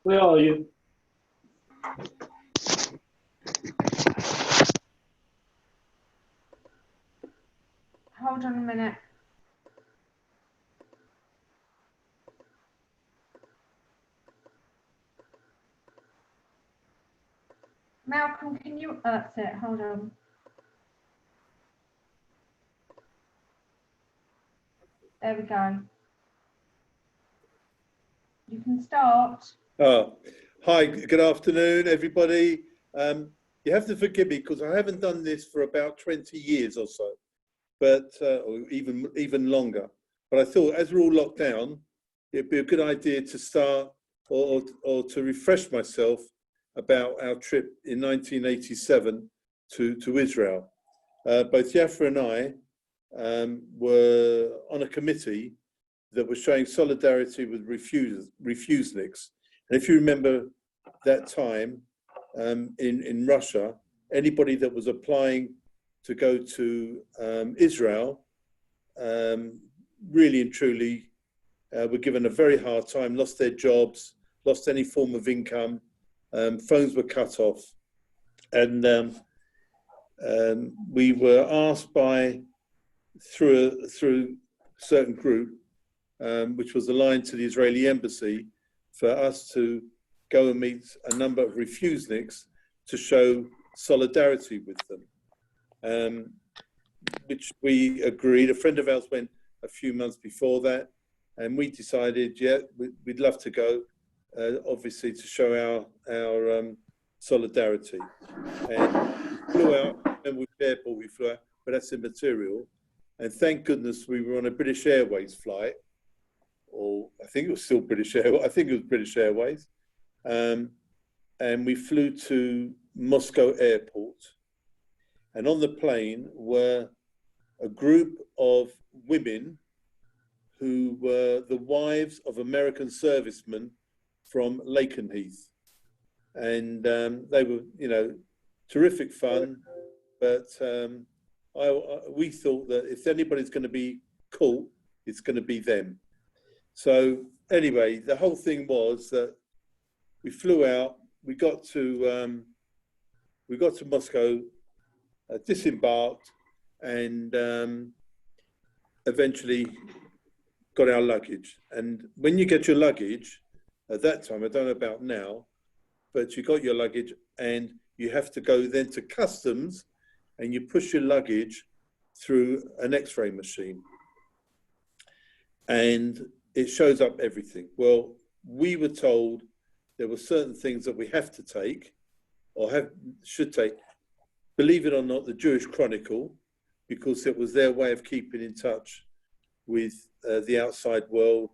Where are you? Hold on a minute. Malcolm, can you, that's it, hold on. There we go. You can start. Hi, good afternoon, everybody. You have to forgive me because I haven't done this for about 20 years or so, but or even longer. But I thought, as we're all locked down, it'd be a good idea to start or to refresh myself about our trip in 1987 to Israel. Both Yaffa and I were on a committee that was showing solidarity with refuseniks. And if you remember that time in Russia, anybody that was applying to go to Israel really and truly were given a very hard time, lost their jobs, lost any form of income, phones were cut off. And we were asked through a certain group, which was aligned to the Israeli embassy, for us to go and meet a number of refuseniks to show solidarity with them, which we agreed. A friend of ours went a few months before that, and we decided, yeah, we'd love to go, obviously to show our solidarity. And we flew out, and which airport we flew out, but that's immaterial. And thank goodness we were on a British Airways flight, or I think it was still British Airways. I think it was British Airways. And we flew to Moscow Airport. And on the plane were a group of women who were the wives of American servicemen from Lakenheath. And they were, terrific fun. But we thought that if anybody's going to be caught, it's going to be them. So anyway, the whole thing was that we flew out. We got to Moscow, disembarked, and eventually got our luggage. And when you get your luggage, at that time, I don't know about now, but you got your luggage and you have to go then to customs and you push your luggage through an X-ray machine. And it shows up everything. Well, we were told there were certain things that we have to take or should take. Believe it or not, the Jewish Chronicle, because it was their way of keeping in touch with the outside world.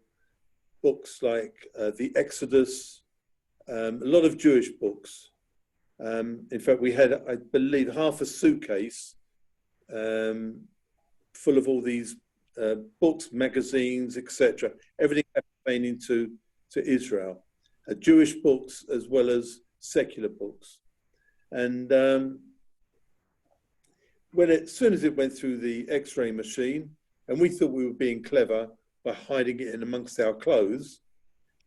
Books like the Exodus, a lot of Jewish books. In fact, we had, I believe, half a suitcase full of all these books, magazines, etc. Everything pertaining to Israel, Jewish books as well as secular books. And as soon as it went through the X-ray machine, and we thought we were being clever by hiding it in amongst our clothes,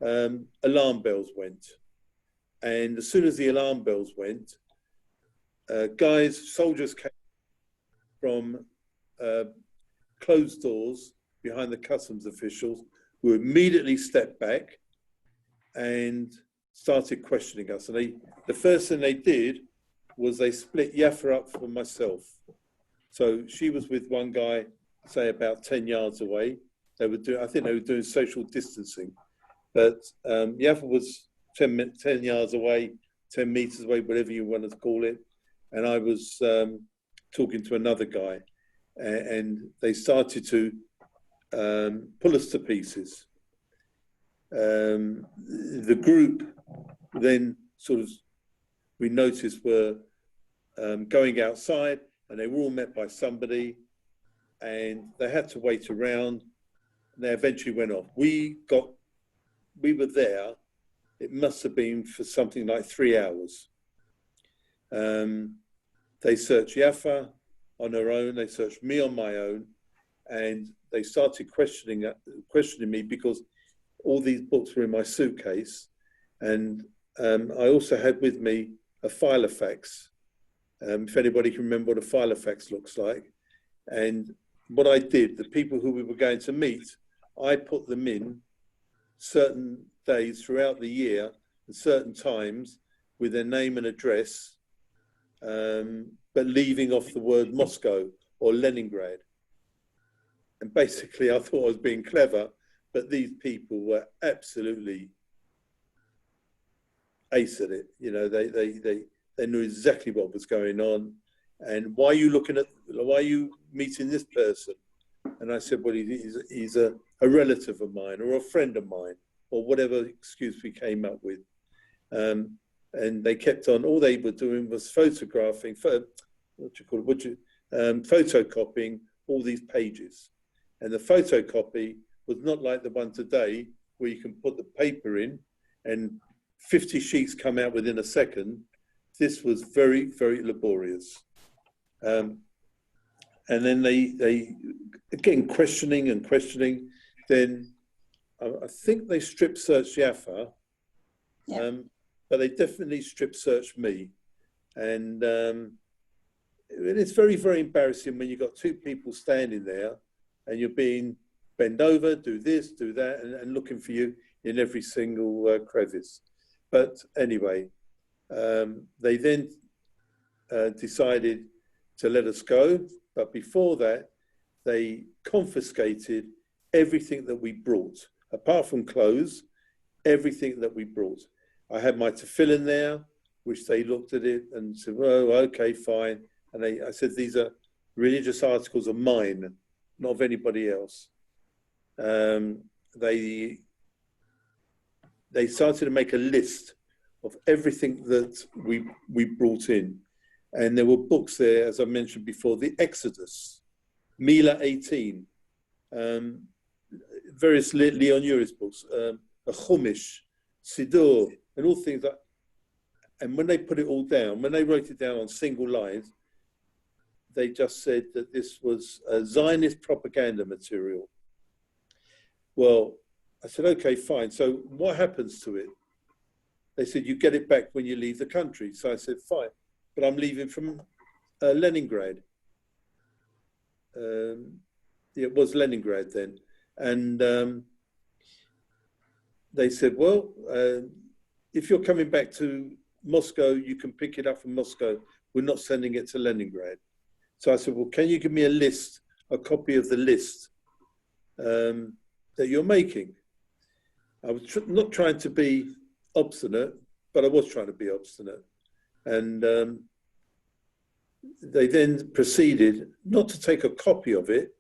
alarm bells went. And as soon as the alarm bells went, soldiers came from closed doors behind the customs officials, who immediately stepped back and started questioning us. And the first thing they did was they split Yaffa up from myself. So she was with one guy, say about 10 yards away. I think they were doing social distancing. But Yaffa was 10 yards away, 10 meters away, whatever you want to call it. And I was talking to another guy. And they started to pull us to pieces. The group then we noticed were going outside, and they were all met by somebody, and they had to wait around, and they eventually went off. We were there, it must have been for something like 3 hours. They searched Yaffa on her own, they searched me on my own, and they started questioning me because all these books were in my suitcase, And I also had with me a Filofax, if anybody can remember what a Filofax looks like. And what I did, the people who we were going to meet, I put them in certain days throughout the year at certain times with their name and address, but leaving off the word Moscow or Leningrad. And basically I thought I was being clever, but these people were absolutely ace at it. You know, they knew exactly what was going on. And why are you meeting this person? And I said, well, he's a relative of mine or a friend of mine, or whatever excuse we came up with. And they kept on, all they were doing was photographing, photocopying all these pages. And the photocopy was not like the one today where you can put the paper in and 50 sheets come out within a second. This was very, very laborious. And then they again, questioning. Then I think they strip searched Jaffa, but they definitely strip searched me. And it's very, very embarrassing when you've got two people standing there and you're being bent over, do this, do that, and looking for you in every single crevice. But anyway, they then decided to let us go. But before that, they confiscated everything that we brought, apart from clothes, everything that we brought. I had my tefillin there, which they looked at it and said, oh, okay, fine. And I said, these are religious articles of mine, not of anybody else. They started to make a list of everything that we brought in. And there were books there, as I mentioned before, the Exodus, Mila 18, various Leon Uris books, a Chumash, Siddur, and all things like. And when they put it all down, when they wrote it down on single lines, they just said that this was a Zionist propaganda material. Well, I said, okay, fine. So what happens to it? They said, you get it back when you leave the country. So I said, fine, but I'm leaving from Leningrad. It was Leningrad then. And they said, well, if you're coming back to Moscow, you can pick it up from Moscow. We're not sending it to Leningrad. So I said, well, can you give me a copy of the list that you're making? I was not trying to be obstinate, but I was trying to be obstinate. And they then proceeded not to take a copy of it,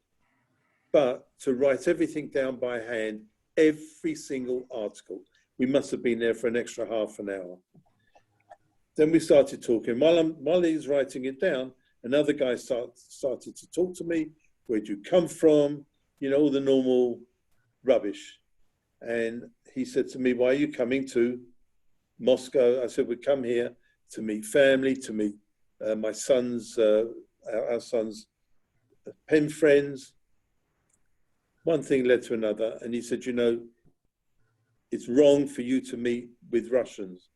but to write everything down by hand, every single article. We must have been there for an extra half an hour. Then we started talking. While he was writing it down, another guy started to talk to me. Where'd you come from? You know, all the normal rubbish. And he said to me, why are you coming to Moscow? I said, we come here to meet family, to meet my son's, our son's pen friends. One thing led to another. And he said, you know, it's wrong for you to meet with Russians.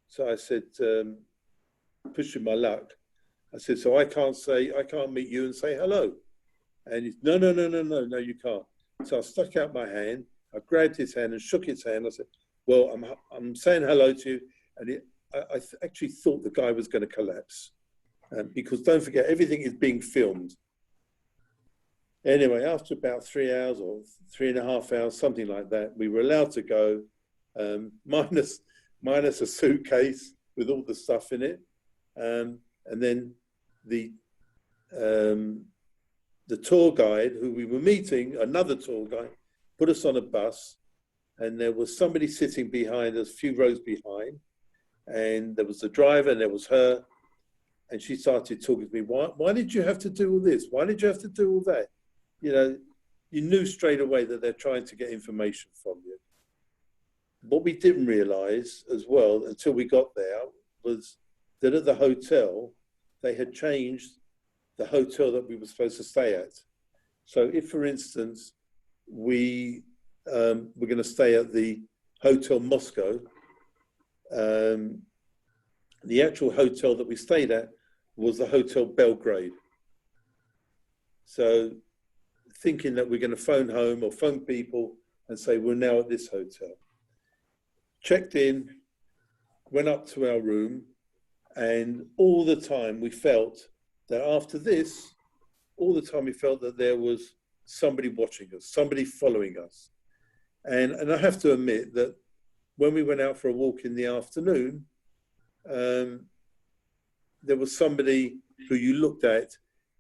So I said, pushing my luck. I said, so I can't meet you and say hello. And he's, no, you can't. So I stuck out my hand, I grabbed his hand and shook his hand. I said, well, I'm saying hello to you. And I actually thought the guy was going to collapse. Because don't forget, everything is being filmed. Anyway, after about 3 hours or 3.5 hours, something like that, we were allowed to go, minus a suitcase with all the stuff in it. And then the tour guide who we were meeting, another tour guide, put us on a bus, and there was somebody sitting behind us, a few rows behind, and there was the driver and there was her, and she started talking to me, why did you have to do all this? Why did you have to do all that? You know, you knew straight away that they're trying to get information from you. What we didn't realize as well until we got there was that at the hotel, they had changed the hotel that we were supposed to stay at. So if, for instance, we were going to stay at the Hotel Moscow, the actual hotel that we stayed at was the Hotel Belgrade. So thinking that we're going to phone home or phone people and say, we're now at this hotel. Checked in, went up to our room, and all the time we felt that after this, all the time we felt that there was somebody watching us, somebody following us. And I have to admit that when we went out for a walk in the afternoon, there was somebody who you looked at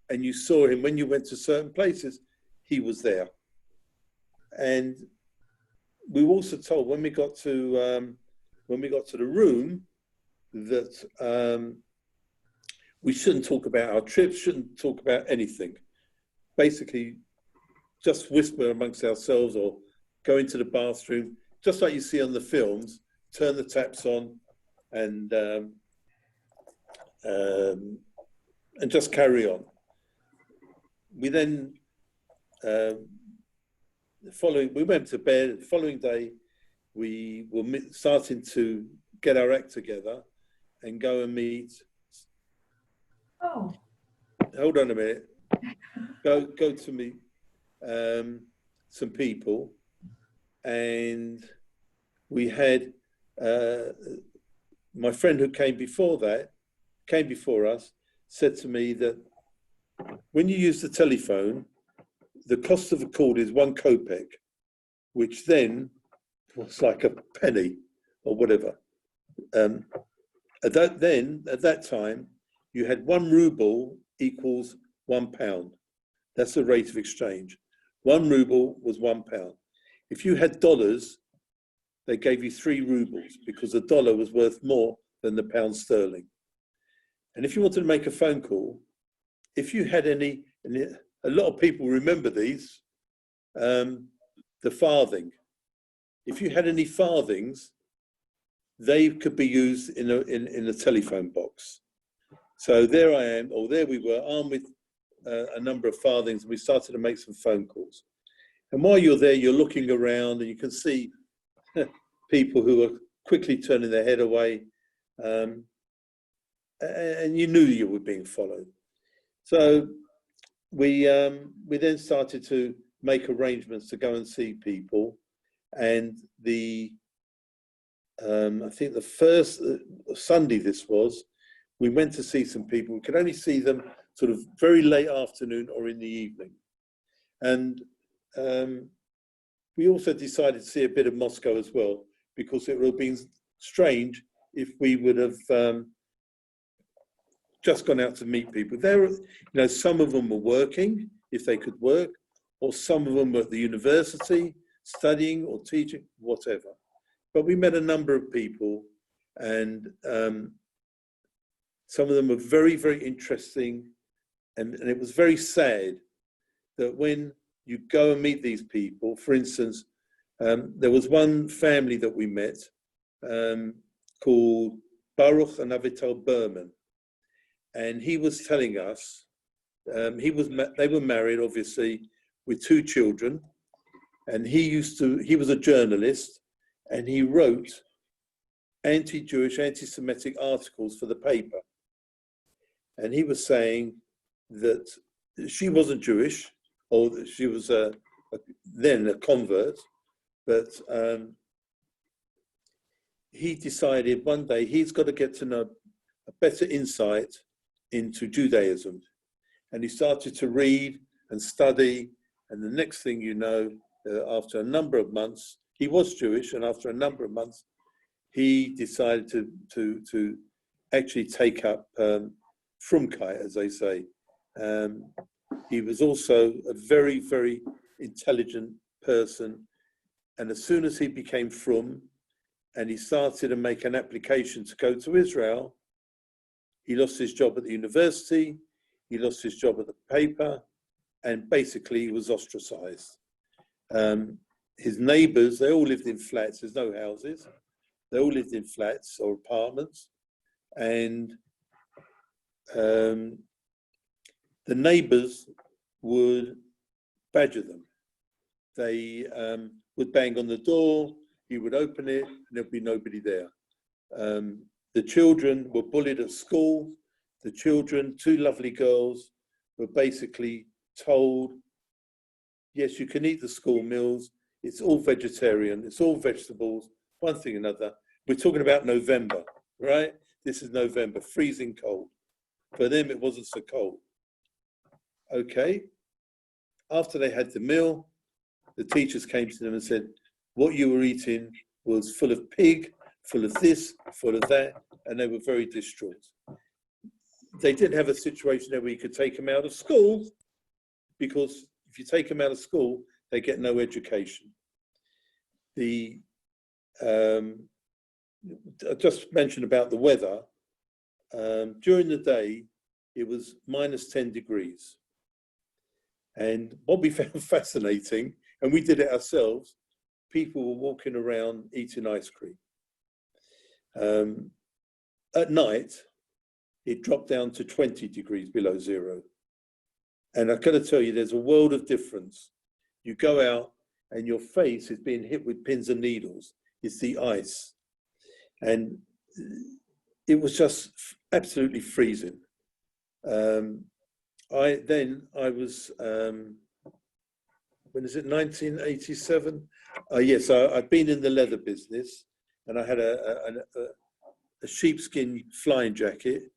and you saw him when you went to certain places, he was there. And we were also told when we got to the room that we shouldn't talk about our trips, shouldn't talk about anything. Basically, just whisper amongst ourselves or go into the bathroom, just like you see on the films, turn the taps on and just carry on. We then, we went to bed. The following day, we were starting to get our act together and go and meet. Oh. Hold on a minute. Go to meet some people, and we had my friend who came before us, said to me that when you use the telephone, the cost of a call is 1 kopeck, which then was like a penny or whatever. At that time, you had 1 ruble equals £1. That's the rate of exchange. 1 ruble was £1. If you had dollars, they gave you 3 rubles because the dollar was worth more than the pound sterling. And if you wanted to make a phone call, if you had any, and a lot of people remember these, the farthing. If you had any farthings, they could be used in a telephone box. So there I am, or there we were, armed with a number of farthings, and we started to make some phone calls. And while you're there, you're looking around, and you can see people who are quickly turning their head away, and you knew you were being followed. So we then started to make arrangements to go and see people, and I think the first Sunday this was, we went to see some people. We could only see them sort of very late afternoon or in the evening. And we also decided to see a bit of Moscow as well, because it would have been strange if we would have just gone out to meet people. There, some of them were working, if they could work, or some of them were at the university, studying or teaching, whatever. But we met a number of people, and some of them were very, very interesting. And it was very sad that when you go and meet these people, for instance, there was one family that we met called Baruch and Avital Berman. And he was telling us, they were married, obviously, with 2 children. And he was a journalist, and he wrote anti-Jewish, anti-Semitic articles for the paper. And he was saying that she wasn't Jewish, or that she was then a convert, but he decided one day he's got to get to know a better insight into Judaism. And he started to read and study, and the next thing you know, after a number of months, he was Jewish, and after a number of months, he decided to actually take up Frumkeit, as they say. He was also a very, very intelligent person, and as soon as he became Frum, and he started to make an application to go to Israel, he lost his job at the university, he lost his job at the paper, and basically he was ostracized. His neighbors, they all lived in flats, there's no houses. They all lived in flats or apartments. And the neighbors would badger them. They would bang on the door, he would open it, and there'd be nobody there. The children were bullied at school. The children, two lovely girls, were basically told, yes, you can eat the school meals. It's all vegetarian. It's all vegetables, one thing or another. We're talking about November, right? This is November, freezing cold. For them, it wasn't so cold. Okay. After they had the meal, the teachers came to them and said, what you were eating was full of pig, full of this, full of that, and they were very distraught. They didn't have a situation there where you could take them out of school, because if you take them out of school, they get no education. I just mentioned about the weather. During the day, it was -10 degrees. And what we found fascinating, and we did it ourselves, people were walking around eating ice cream. At night, it dropped down to 20 degrees below zero. And I've got to tell you, there's a world of difference. You go out and your face is being hit with pins and needles. It's the ice. And it was just absolutely freezing. I was, when is it, 1987? Yes, I'd been in the leather business, and I had a sheepskin flying jacket,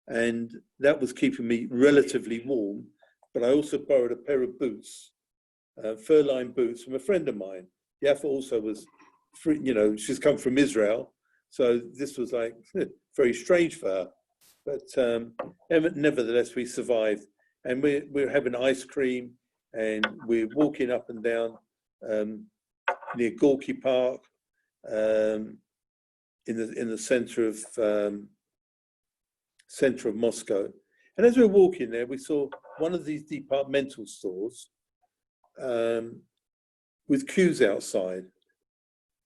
and that was keeping me relatively warm. But I also borrowed a pair of boots, fur-lined boots from a friend of mine. Yafa also was, she's come from Israel, so this was like very strange for her. But nevertheless, we survived, and we're having ice cream, and we're walking up and down near Gorky Park, in the center of Moscow. And as we were walking there, we saw one of these departmental stores with queues outside.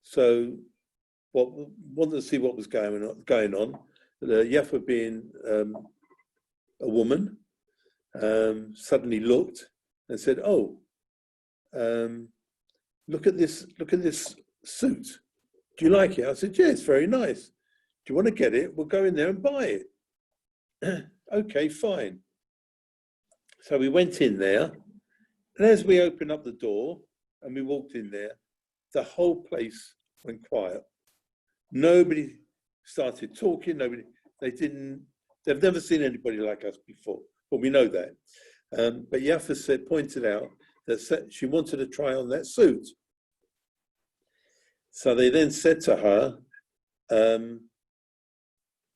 So, wanted to see what was going on. Yafa, being a woman, suddenly looked and said, "Oh, look at this suit. Do you like it?" I said, "Yeah, it's very nice. Do you want to get it? We'll go in there and buy it." Okay, fine. So we went in there, and as we opened up the door and we walked in there, the whole place went quiet. Nobody started talking. They've never seen anybody like us before. Well, we know that. But Yafa pointed out that she wanted to try on that suit. So they then said to her,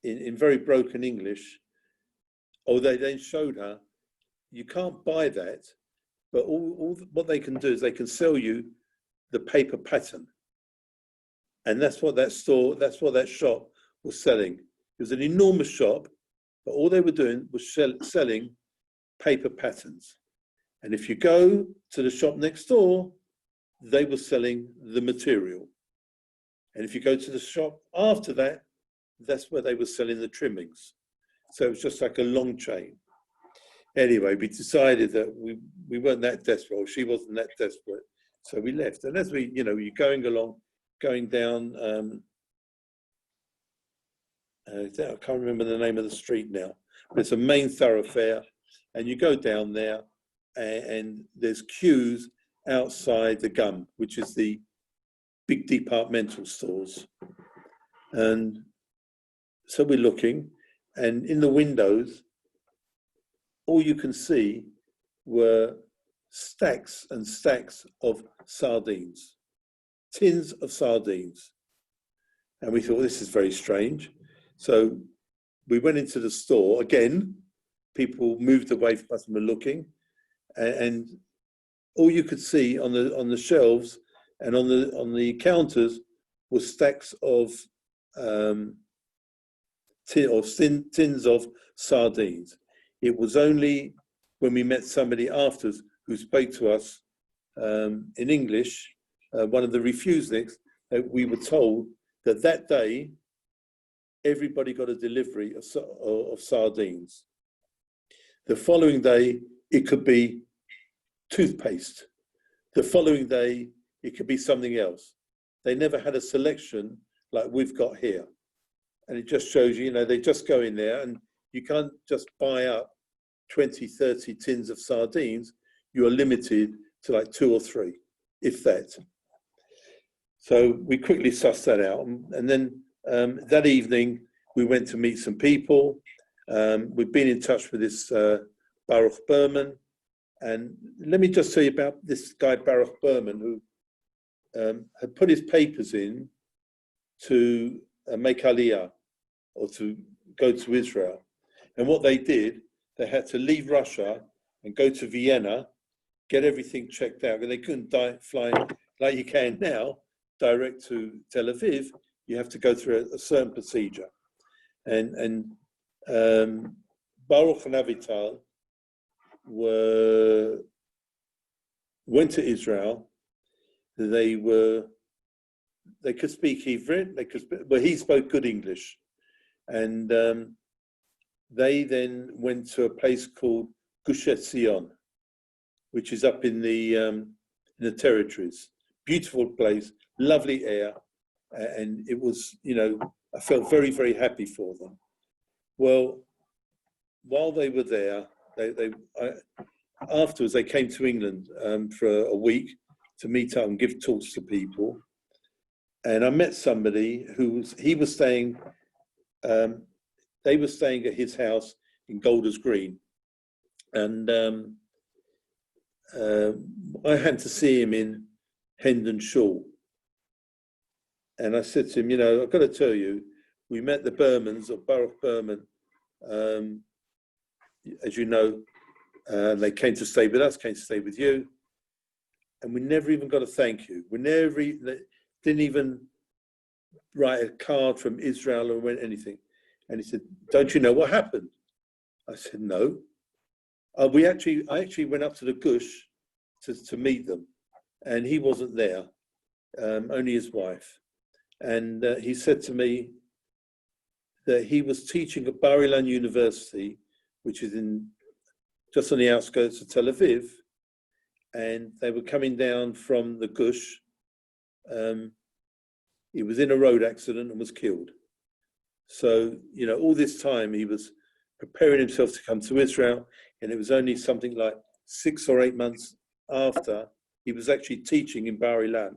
in very broken English, or they then showed her, you can't buy that, but all what they can do is they can sell you the paper pattern. And that's what that shop was selling. It was an enormous shop, but all they were doing was selling paper patterns. And if you go to the shop next door, they were selling the material. And if you go to the shop after that, that's where they were selling the trimmings. So it was just like a long chain. Anyway, we decided that we weren't that desperate, or she wasn't that desperate. So we left. And as you're going down, I can't remember the name of the street now, but it's a main thoroughfare. And you go down there, and there's queues outside the GUM, which is the big departmental stores. And so we're looking, and in the windows, all you can see were stacks and stacks of sardines, tins of sardines. And we thought, this is very strange. So we went into the store again. People moved away from us and were looking, and all you could see on the shelves and on the counters was stacks of tins of sardines. It was only when we met somebody after us who spoke to us in English, one of the refuseniks, that we were told that day everybody got a delivery of sardines. The following day, it could be toothpaste. The following day, it could be something else. They never had a selection like we've got here. And it just shows you, they just go in there, and you can't just buy up 20, 30 tins of sardines. You are limited to like 2 or 3, if that. So we quickly sussed that out. And then that evening, we went to meet some people. We've been in touch with this Baruch Berman. And let me just tell you about this guy, Baruch Berman, who had put his papers in to make Aliyah, or to go to Israel. And what they did, they had to leave Russia and go to Vienna, get everything checked out. And they couldn't fly like you can now, direct to Tel Aviv. You have to go through a certain procedure. And Baruch and Avital went to Israel. They could speak Hebrew. But he spoke good English, and they then went to a place called Gush Etzion, which is up in the territories. Beautiful place, lovely air, and it was, I felt very, very happy for them. Well, while they were there, afterwards they came to England for a week to meet up and give talks to people. And I met somebody they were staying at his house in Golders Green. And I had to see him in Hendon Shaw. And I said to him, I've got to tell you, we met the Bermans, or Baruch Berman, as you know, they came to stay with us, came to stay with you. And we never even got a thank you. We didn't even write a card from Israel or anything. And he said, don't you know what happened? I said, no. I actually went up to the Gush to meet them, and he wasn't there, only his wife. And he said to me that he was teaching at Bar Ilan University, which is just on the outskirts of Tel Aviv, and they were coming down from the Gush. He was in a road accident and was killed. So, all this time he was preparing himself to come to Israel, and it was only something like 6 or 8 months after he was actually teaching in Bar Ilan.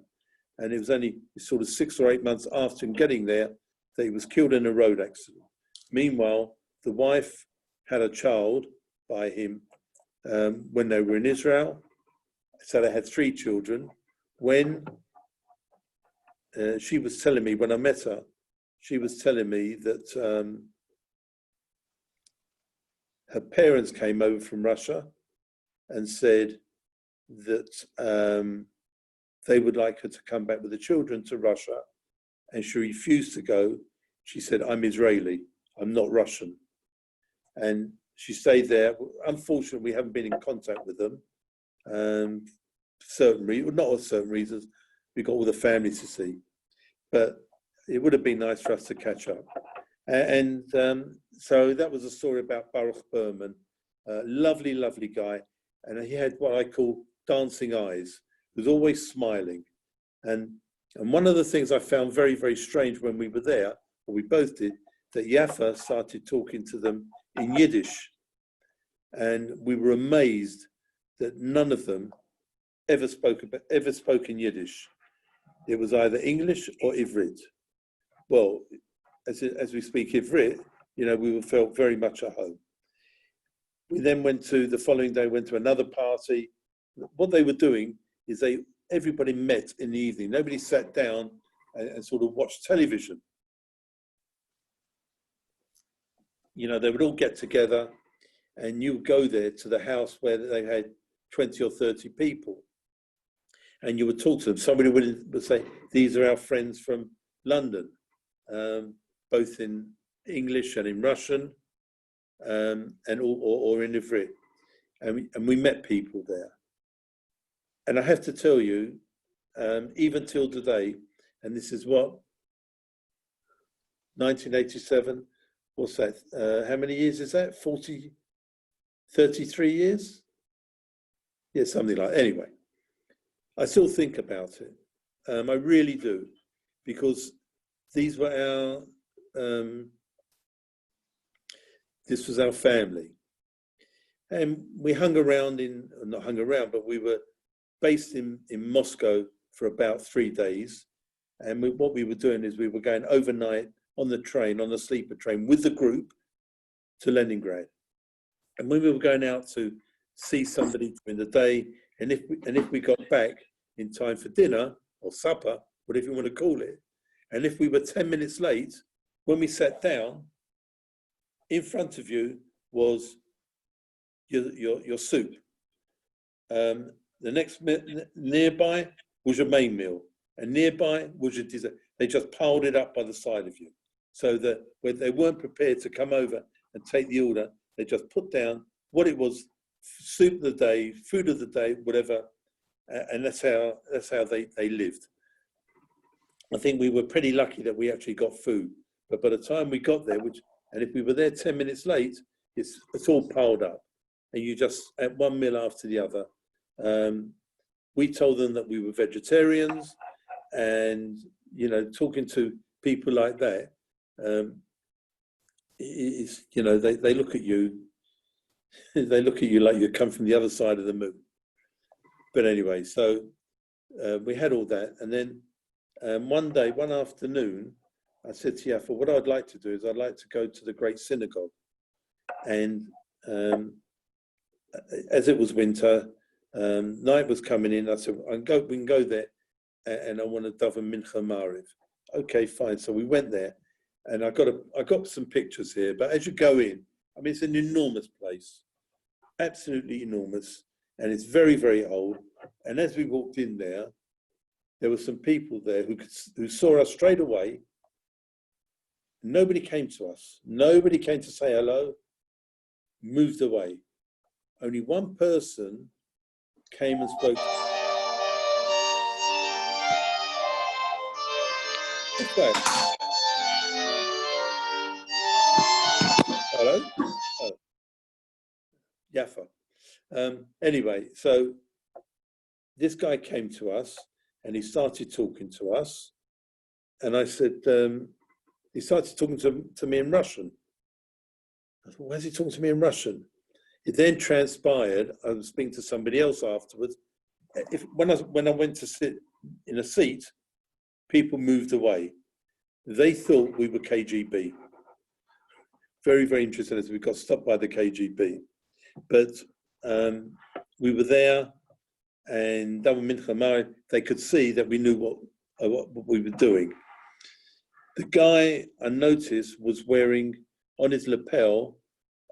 And it was only sort of 6 or 8 months after him getting there that he was killed in a road accident. Meanwhile, the wife had a child by him when they were in Israel. So they had 3 children. When she was telling me, when I met her, she was telling me that her parents came over from Russia and said that they would like her to come back with the children to Russia, and she refused to go. She said, I'm Israeli, I'm not Russian. And she stayed there. Unfortunately, we haven't been in contact with them. Not for certain reasons. We got all the family to see. But it would have been nice for us to catch up. And so that was a story about Baruch Berman. Lovely, lovely guy. And he had what I call dancing eyes. He was always smiling. And one of the things I found very, very strange when we were there, or we both did, that Yafa started talking to them in Yiddish. And we were amazed that none of them ever spoke in Yiddish. It was either English or Ivrit. Well, as we speak Ivrit, we felt very much at home. We then the following day went to another party. What they were doing is everybody met in the evening. Nobody sat down and sort of watched television. They would all get together, and you would go there to the house where they had 20 or 30 people. And you would talk to them. Somebody would say, these are our friends from London, both in English and in Russian, or in Ivrit. And we met people there. And I have to tell you, even till today, and this is what, 1987, what's that? How many years is that? 33 years? Yeah, something like that. Anyway, I still think about it. I really do, because these were this was our family. And we hung around not hung around, but we were based in Moscow for about 3 days. And what we were doing is we were going overnight on the train, on the sleeper train with the group to Leningrad. And when we were going out to see somebody during the day, and if we got back in time for dinner or supper, whatever you want to call it, and if we were 10 minutes late, when we sat down, in front of you was your soup. The next nearby was your main meal, and nearby was your dessert. They just piled it up by the side of you, so that when they weren't prepared to come over and take the order, they just put down what it was: soup of the day, food of the day, whatever, and that's how they lived. I think we were pretty lucky that we actually got food, but by the time we got there, and if we were there 10 minutes late, it's all piled up, and you just at one meal after the other. We told them that we were vegetarians, and talking to people like that, they look at you. They look at you like you come from the other side of the moon. But anyway, so we had all that, and then one afternoon, I said to Yafa, what I'd like to do is I'd like to go to the Great Synagogue. And as it was winter, night was coming in. I said, we can go there, and I want to daven Mincha Mariv. Okay, fine. So we went there, and I got some pictures here. But as you go in, I mean, it's an enormous place, absolutely enormous, and it's very, very old. And as we walked in there were some people there who saw us straight away. Nobody came to us. Nobody came to say hello. Moved away. Only one person came and spoke. What's that? Hello? Oh. Yafa. Anyway, so this guy came to us and he started talking to us. And I said, he started talking to me in Russian. I thought, why is he talking to me in Russian? It then transpired, I was speaking to somebody else afterwards. When I went to sit in a seat, people moved away. They thought we were KGB. Very, very interesting as we got stopped by the KGB. But we were there, and they could see that we knew what we were doing. The guy, I noticed, was wearing on his lapel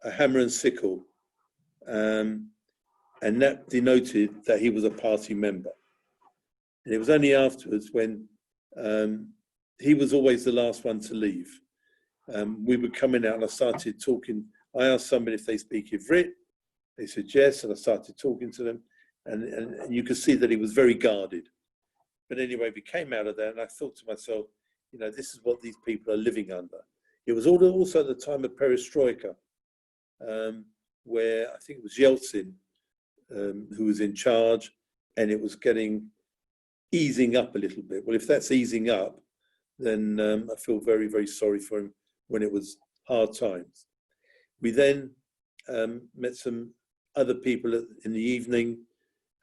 a hammer and sickle, and that denoted that he was a party member. And it was only afterwards when he was always the last one to leave. We were coming out and I started talking. I asked somebody if they speak Ivrit. They said yes, and I started talking to them. And you could see that he was very guarded. But anyway, we came out of there and I thought to myself, this is what these people are living under. It was also at the time of perestroika, where I think it was Yeltsin who was in charge, and it was easing up a little bit. Well, if that's easing up, then I feel very, very sorry for him when it was hard times. We then met some other people in the evening.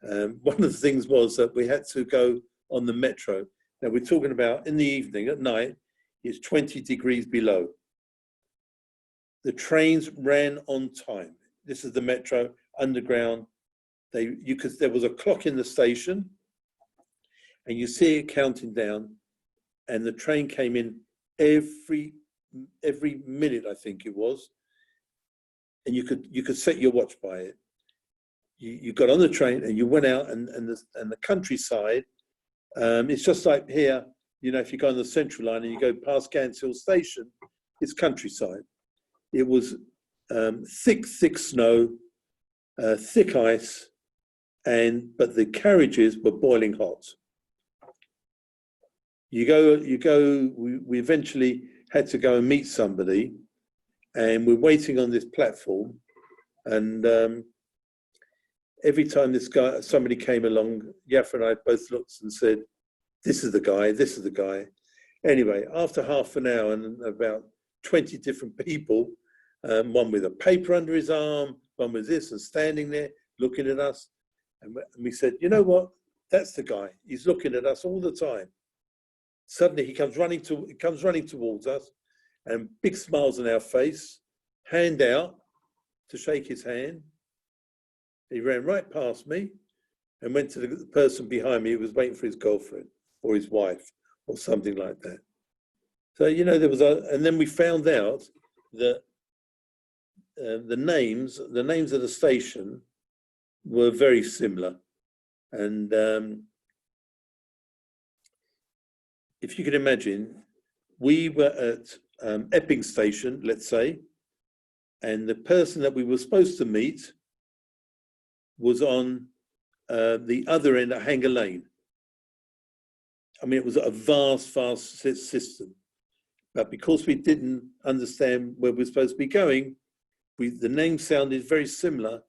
One of the things was that we had to go on the metro. Now we're talking about in the evening, at night, it's 20 degrees below. The trains ran on time. This is the metro, underground. There was a clock in the station, and you see it counting down, and the train came in every minute, I think it was, and you could set your watch by it. You got on the train and you went out, and the countryside. It's just like here, if you go on the Central Line and you go past Gants Hill Station, it's countryside. It was thick snow, thick ice, but the carriages were boiling hot. We eventually had to go and meet somebody, and we're waiting on this platform, and every time somebody came along, Yafa and I both looked and said, this is the guy. Anyway, after half an hour and about 20 different people, one with a paper under his arm, one with this, and standing there looking at us. And we said, you know what? That's the guy. He's looking at us all the time. Suddenly he comes running towards us, and big smiles on our face, hand out to shake his hand. He ran right past me and went to the person behind me who was waiting for his girlfriend or his wife or something like that. So, you know, and then we found out that the names of the station were very similar. And if you can imagine, we were at Epping Station, let's say, and the person that we were supposed to meet was on the other end at Hanger Lane. I mean, it was a vast system. But because we didn't understand where we're supposed to be going, the names sounded very similar,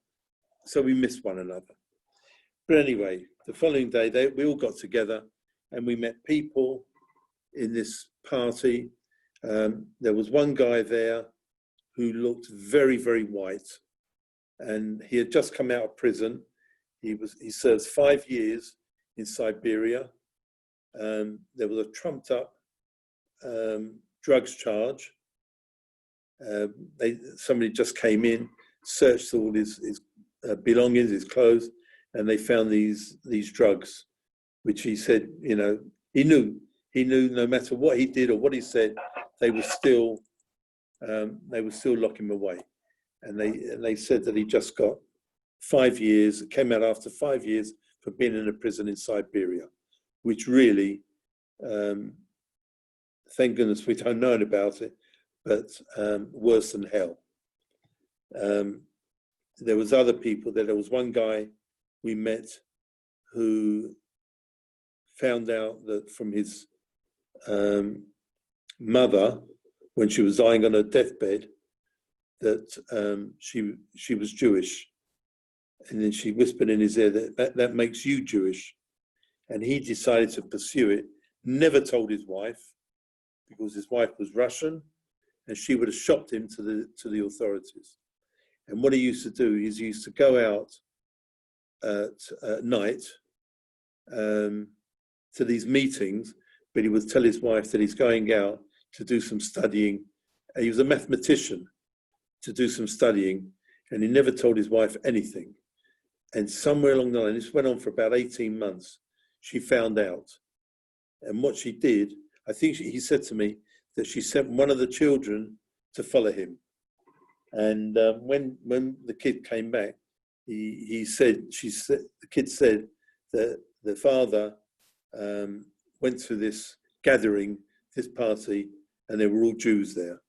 so we missed one another. But anyway, the following day, we all got together and we met people in this party. There was one guy there who looked very, very white, and he had just come out of prison. He served 5 years in Siberia. There was a trumped up drugs charge. Somebody just came in, searched all his belongings, his clothes, and they found these drugs, which he said, you know, he knew no matter what he did or what he said, they would still lock him away. And they said that he just got 5 years, came out after 5 years for being in a prison in Siberia, which really, thank goodness we don't know about it, but worse than hell. There was other people there. There was one guy we met who found out that from his mother, when she was dying on her deathbed, that she was Jewish. And then she whispered in his ear that makes you Jewish. And he decided to pursue it, never told his wife, because his wife was Russian, and she would have shopped him to the authorities. And what he used to do is he used to go out at night to these meetings, but he would tell his wife that he's going out to do some studying. He was a mathematician, to do some studying, and he never told his wife anything. And somewhere along the line, this went on for about 18 months, she found out. And what she did, I think he said to me that she sent one of the children to follow him. And when the kid came back, the kid said that the father went to this gathering, this party, and they were all Jews there.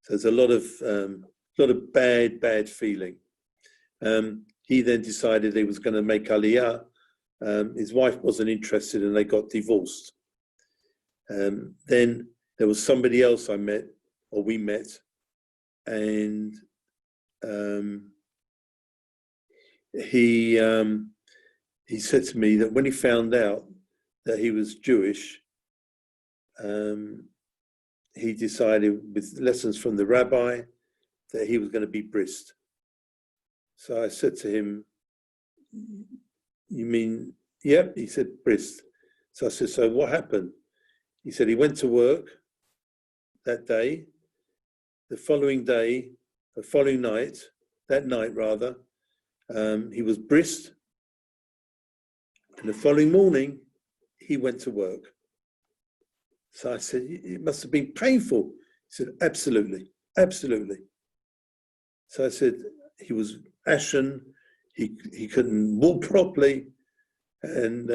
So there's a lot of bad feeling. He then decided he was going to make Aliyah. His wife wasn't interested, and they got divorced. Then there was somebody else we met, and he said to me that when he found out that he was Jewish, he decided, with lessons from the rabbi, that he was going to be brised. So I said to him, "You mean?" "Yep," he said, "brised." So I said, "So what happened?" He said he went to work that day. The following night, he was brised. And the following morning, he went to work. So I said, "It must have been painful." He said, "Absolutely, absolutely." So I said, he was ashen, he couldn't walk properly. And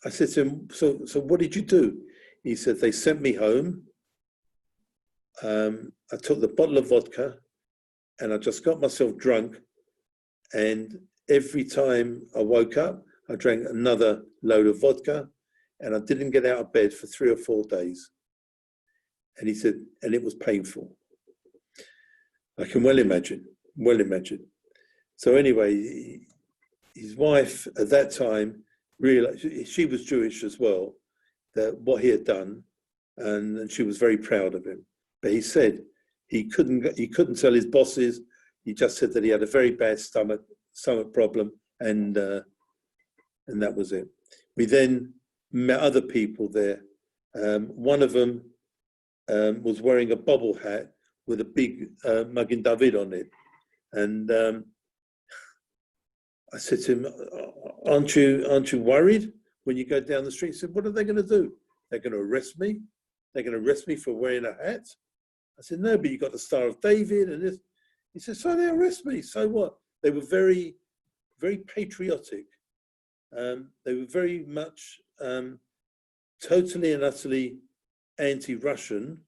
I said to him, so what did you do? He said, "They sent me home. I took the bottle of vodka and I just got myself drunk. And every time I woke up, I drank another load of vodka, and I didn't get out of bed for 3 or 4 days." And he said, and it was painful. I can well imagine. So anyway, his wife at that time realized, she was Jewish as well, that what he had done and she was very proud of him. But he said he couldn't tell his bosses. He just said that he had a very bad stomach problem, and that was it. We then met other people there. One of them was wearing a bobble hat with a big Magen David on it, and I said to him, "Aren't you worried when you go down the street?" He said, "What are they going to do? They're going to arrest me? They're going to arrest me for wearing a hat?" I said, "No, but you got the Star of David and this." He said, "So they arrest me, so what?" They were very, very patriotic. They were very much totally and utterly anti-Russian,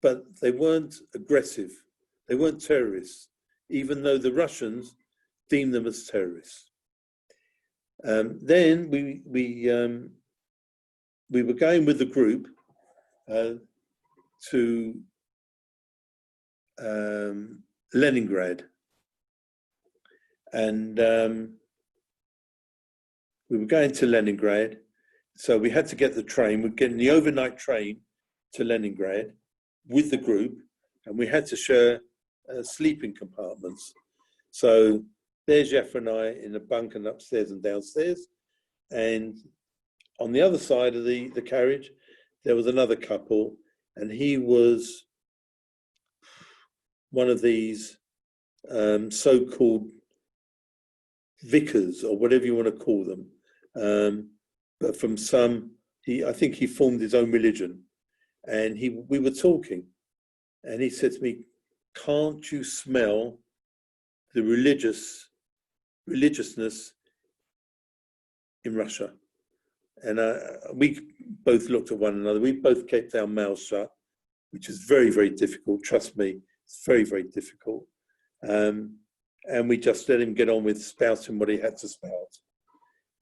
but they weren't aggressive. They weren't terrorists, even though the Russians deemed them as terrorists. Then we were going with the group to Leningrad, and we were going to Leningrad, so we had to get the train. We're getting the overnight train to Leningrad with the group, and we had to share sleeping compartments. So there's Jeff and I in the bunk and upstairs and downstairs, and on the other side of the carriage, there was another couple, and he was one of these so-called vicars, or whatever you want to call them, but from I think he formed his own religion, and we were talking, and he said to me, "Can't you smell the religiousness in Russia?" And we both looked at one another. We both kept our mouths shut, which is very, very difficult. Trust me, it's very, very difficult. And we just let him get on with spouting what he had to spout.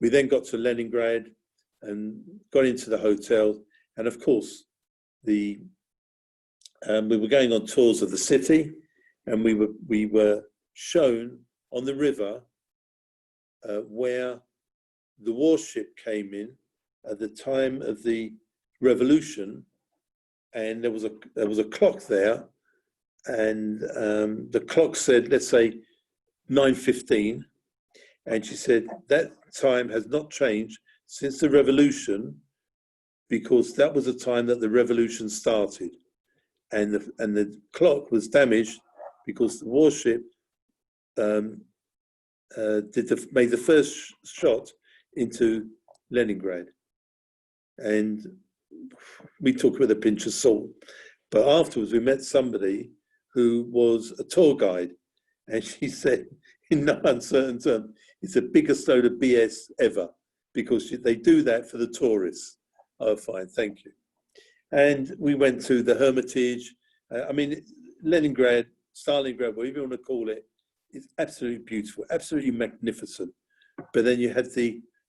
We then got to Leningrad and got into the hotel. And of course, we were going on tours of the city, and we were shown on the river where the warship came in at the time of the revolution, and there was a clock there, and the clock said, let's say 9:15, and she said that time has not changed since the revolution, because that was the time that the revolution started, and the clock was damaged because the warship made the first shot into Leningrad. And we took it with a pinch of salt. But afterwards, we met somebody who was a tour guide, and she said, in no uncertain terms, it's the biggest load of BS ever, because they do that for the tourists. Oh, fine, thank you. And we went to the Hermitage. Leningrad, Stalingrad, whatever you want to call it, is absolutely beautiful, absolutely magnificent. But then you had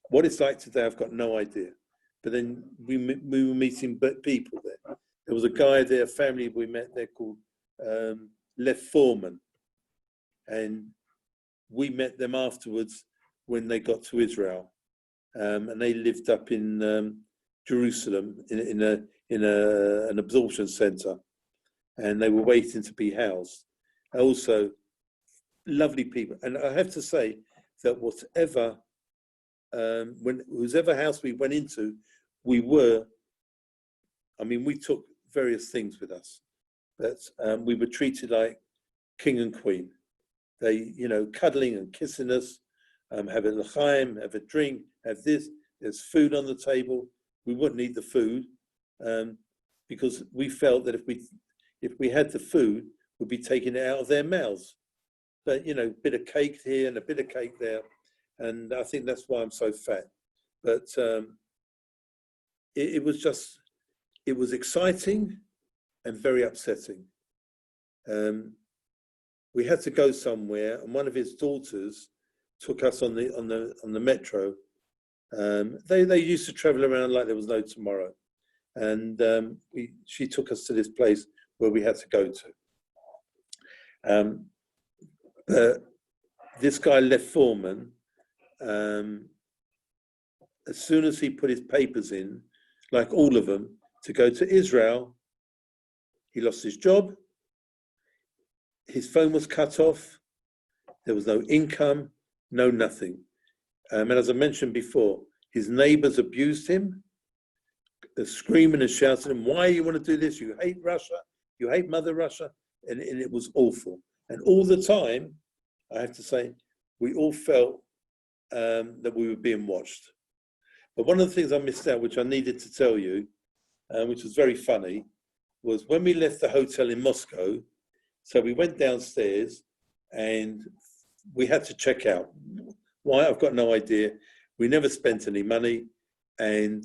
what it's like today, I've got no idea. But then we were meeting people there. There was a guy there, a family we met there called Lev Foreman. And we met them afterwards when they got to Israel. And they lived up in Jerusalem in an absorption center. And they were waiting to be housed. Also, lovely people. And I have to say that whatever whoever house we went into, we took various things with us, but we were treated like king and queen. They, cuddling and kissing us, have a l'chaim, have a drink, have this, there's food on the table. We wouldn't eat the food because we felt that if we had the food, we'd be taking it out of their mouths. But, a bit of cake here and a bit of cake there. And I think that's why I'm so fat. But it was exciting and very upsetting. We had to go somewhere, and one of his daughters took us on the metro. They used to travel around like there was no tomorrow, and she took us to this place where we had to go to. This guy, Lev Foreman, as soon as he put his papers in, like all of them, to go to Israel. He lost his job. His phone was cut off. There was no income, no nothing. And as I mentioned before, his neighbors abused him, screaming and shouting at him, why you want to do this? You hate Russia. You hate Mother Russia. And it was awful. And all the time, I have to say, we all felt that we were being watched. But one of the things I missed out, which I needed to tell you, which was very funny, was when we left the hotel in Moscow, so we went downstairs and we had to check out. Why? I've got no idea. We never spent any money, and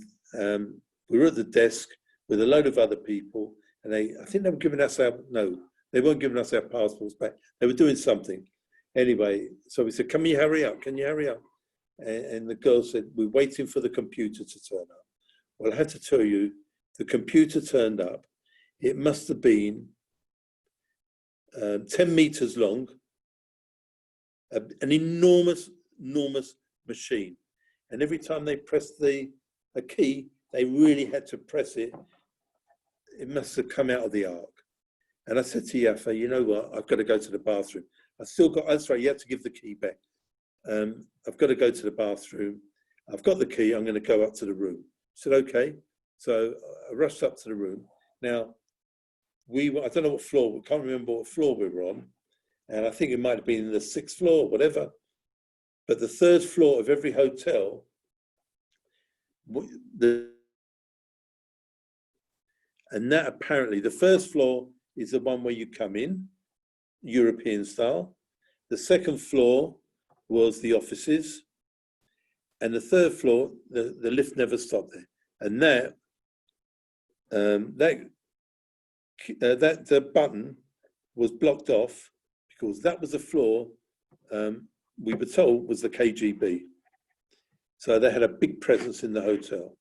we were at the desk with a load of other people, and I think they were giving us they weren't giving us our passports back. They were doing something. Anyway, so we said, can you hurry up? Can you hurry up? And the girl said, we're waiting for the computer to turn up. Well, I had to tell you, the computer turned up. It must have been 10 meters long, an enormous machine. And every time they pressed a key, they really had to press it. It must have come out of the ark. And I said to Yafa, you know what? I've got to go to the bathroom. That's right, you have to give the key back. I've got to go to the bathroom. I've got the key, I'm going to go up to the room. I said, okay. So I rushed up to the room. Now, I don't know what floor, we can't remember what floor we were on. And I think it might have been the 6th floor, whatever. But the 3rd floor of every hotel, and that apparently, the 1st floor is the one where you come in, European style. The 2nd floor was the offices. And the 3rd floor, the lift never stopped there. And that button was blocked off because that was the floor we were told was the KGB. So they had a big presence in the hotel.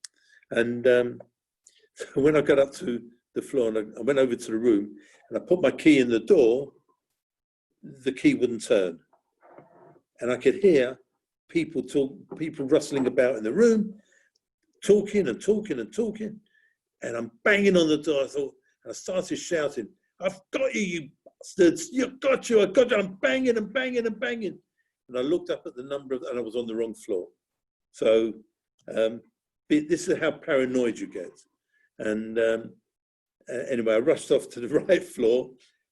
And when I got up to the floor and I went over to the room and I put my key in the door, the key wouldn't turn. And I could hear people rustling about in the room, talking. And I'm banging on the door. I started shouting, I've got you, you bastards. I got you. I'm banging. And I looked up at the number and I was on the wrong floor. So this is how paranoid you get. And anyway, I rushed off to the right floor.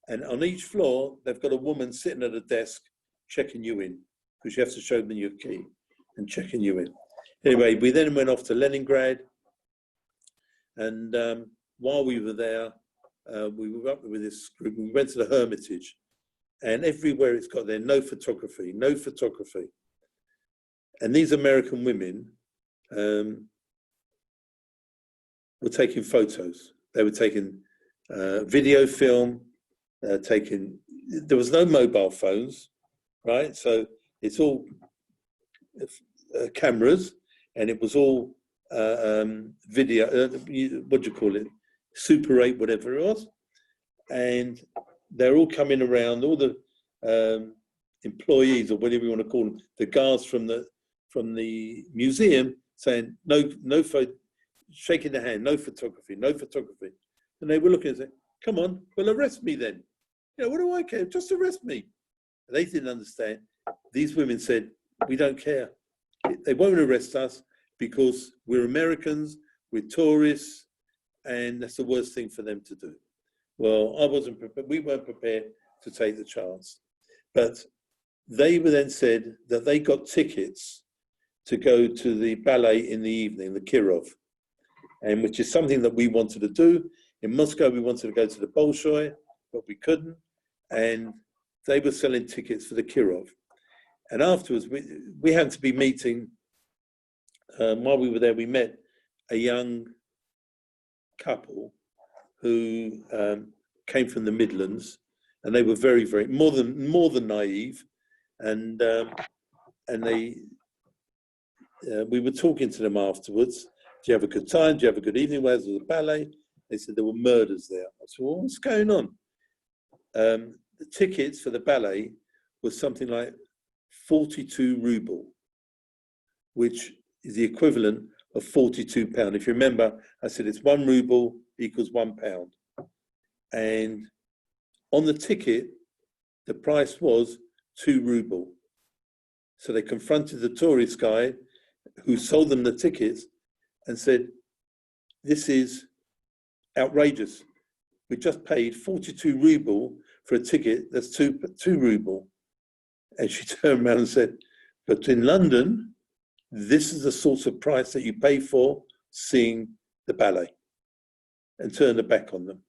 And on each floor, they've got a woman sitting at a desk checking you in, because you have to show them your key and checking you in. Anyway, we then went off to Leningrad. And while we were there, we were up with this group. We went to the Hermitage. And everywhere it's got there, no photography. And these American women were taking photos. They were taking video film, there was no mobile phones, right? So it's all cameras, and it was all video, what do you call it? Super 8, whatever it was. And they're all coming around, all the employees, or whatever you want to call them, the guards from the museum, saying no photo, shaking their hand, no photography. And they were looking and saying, come on, well, arrest me then. What do I care? Just arrest me. And they didn't understand. These women said, we don't care. They won't arrest us because we're Americans, we're tourists, and that's the worst thing for them to do. Well, I wasn't prepared. We weren't prepared to take the chance. But they were then said that they got tickets to go to the ballet in the evening, the Kirov, and which is something that we wanted to do. In Moscow, we wanted to go to the Bolshoi, but we couldn't. And they were selling tickets for the Kirov. And afterwards, we happened to be meeting, while we were there, we met a young couple who came from the Midlands, and they were very, very, more than naive. And they, we were talking to them afterwards. Do you have a good time? Do you have a good evening? Where's the ballet? They said there were murders there. I said, well, what's going on? The tickets for the ballet was something like 42 ruble, which is the equivalent of £42. If you remember, I said it's 1 ruble equals £1. And on the ticket, the price was 2 ruble. So they confronted the tourist guy who sold them the tickets and said, this is outrageous. We just paid 42 ruble for a ticket that's 2 ruble. And she turned around and said, but in London, this is the sort of price that you pay for seeing the ballet, and turned her back on them.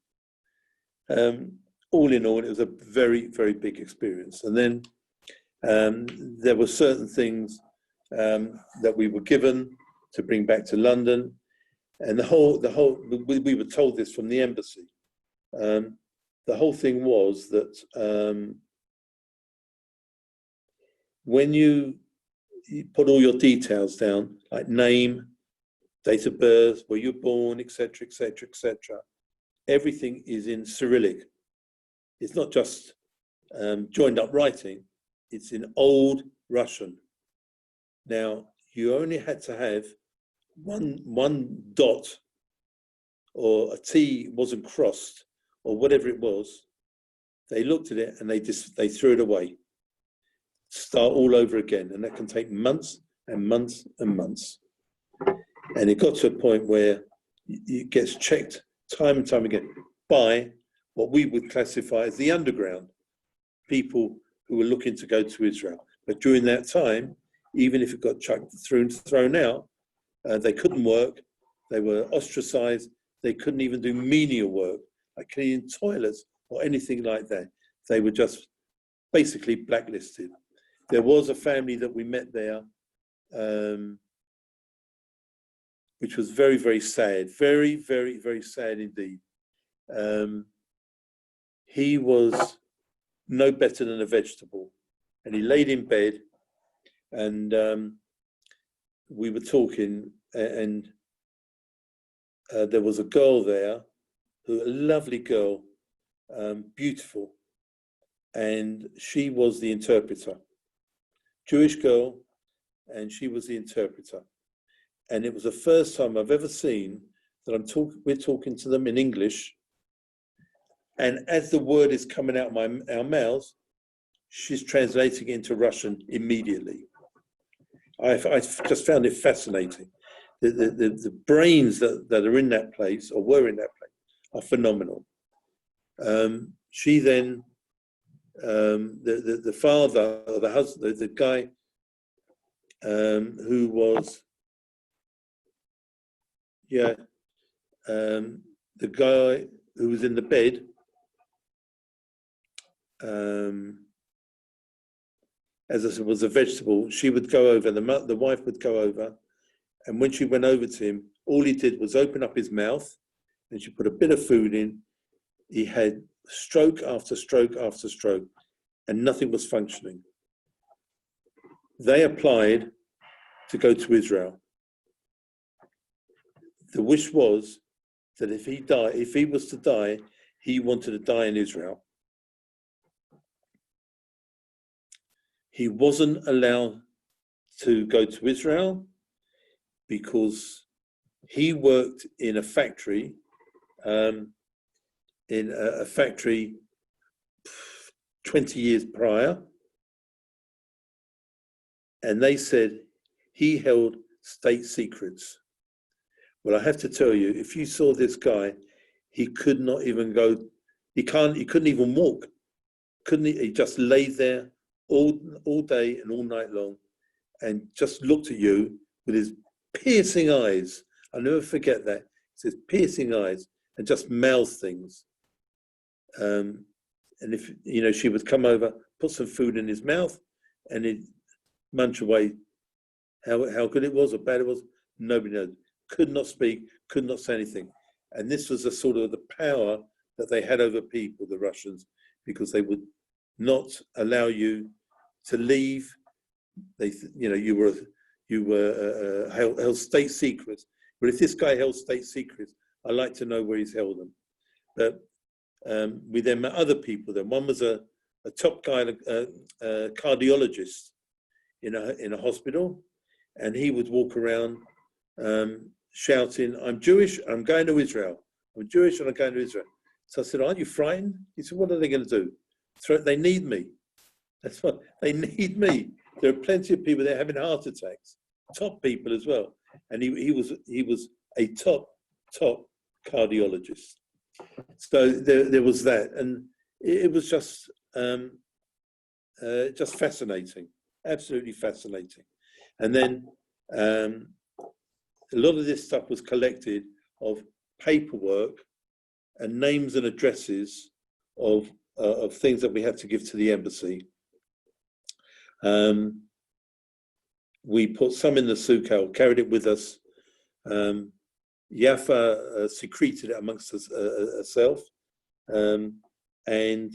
All in all, it was a very, very big experience. And then there were certain things that we were given to bring back to London. And we were told this from the embassy. The whole thing was that when you put all your details down, like name, date of birth, where you're born, etc., etc., etc., everything is in Cyrillic. It's not just joined up writing, it's in Old Russian. Now, you only had to have one dot, or a T wasn't crossed, or whatever it was. They looked at it and they threw it away. Start all over again, and that can take months and months and months. And it got to a point where it gets checked time and time again by what we would classify as the underground, people who were looking to go to Israel. But during that time, even if it got thrown out, they couldn't work. They were ostracized. They couldn't even do menial work, like cleaning toilets or anything like that. They were just basically blacklisted. There was a family that we met there, which was very, very sad. Very, very, very sad indeed. He was no better than a vegetable. And he laid in bed, and we were talking, and there was a girl there, a lovely girl, beautiful, and she was the interpreter. Jewish girl, and she was the interpreter. And it was the first time I've ever seen that we're talking to them in English, and as the word is coming out of our mouths, she's translating it into Russian immediately. I just found it fascinating. The brains that are in that place, or were in that place, are phenomenal. She then, the father, or the husband, the guy who was, the guy who was in the bed, as I said, was a vegetable. She would go over, the wife would go over, and when she went over to him, all he did was open up his mouth, and she put a bit of food in. He had stroke after stroke after stroke, and nothing was functioning. They applied to go to Israel. The wish was that if he was to die, he wanted to die in Israel. He wasn't allowed to go to Israel because he worked in a factory, 20 years prior, and they said he held state secrets. Well, I have to tell you, if you saw this guy, he could not even go, he couldn't even walk. He just laid there all day and all night long, and just looked at you with his piercing eyes. I'll never forget that. His piercing eyes, and just mouthed things. And if, she would come over, put some food in his mouth, and he'd munch away. How good it was or bad it was, nobody knows. Could not speak, could not say anything. And this was the sort of the power that they had over people, the Russians, because they would not allow you to leave. You were held state secrets. But if this guy held state secrets, I'd like to know where he's held them. But we then met other people. Then one was a top guy, a cardiologist in a hospital, and he would walk around shouting, "I'm Jewish, I'm going to Israel. I'm Jewish and I'm going to Israel." So I said, "Aren't you frightened?" He said, "What are they going to do? They need me. That's what they need me. There are plenty of people there having heart attacks, top people as well." And he was a top cardiologist. So there was that, and it was just fascinating, absolutely fascinating. And then a lot of this stuff was collected of paperwork and names and addresses of things that we had to give to the embassy. We put some in the sukkah, carried it with us. Yafa secreted it amongst herself, and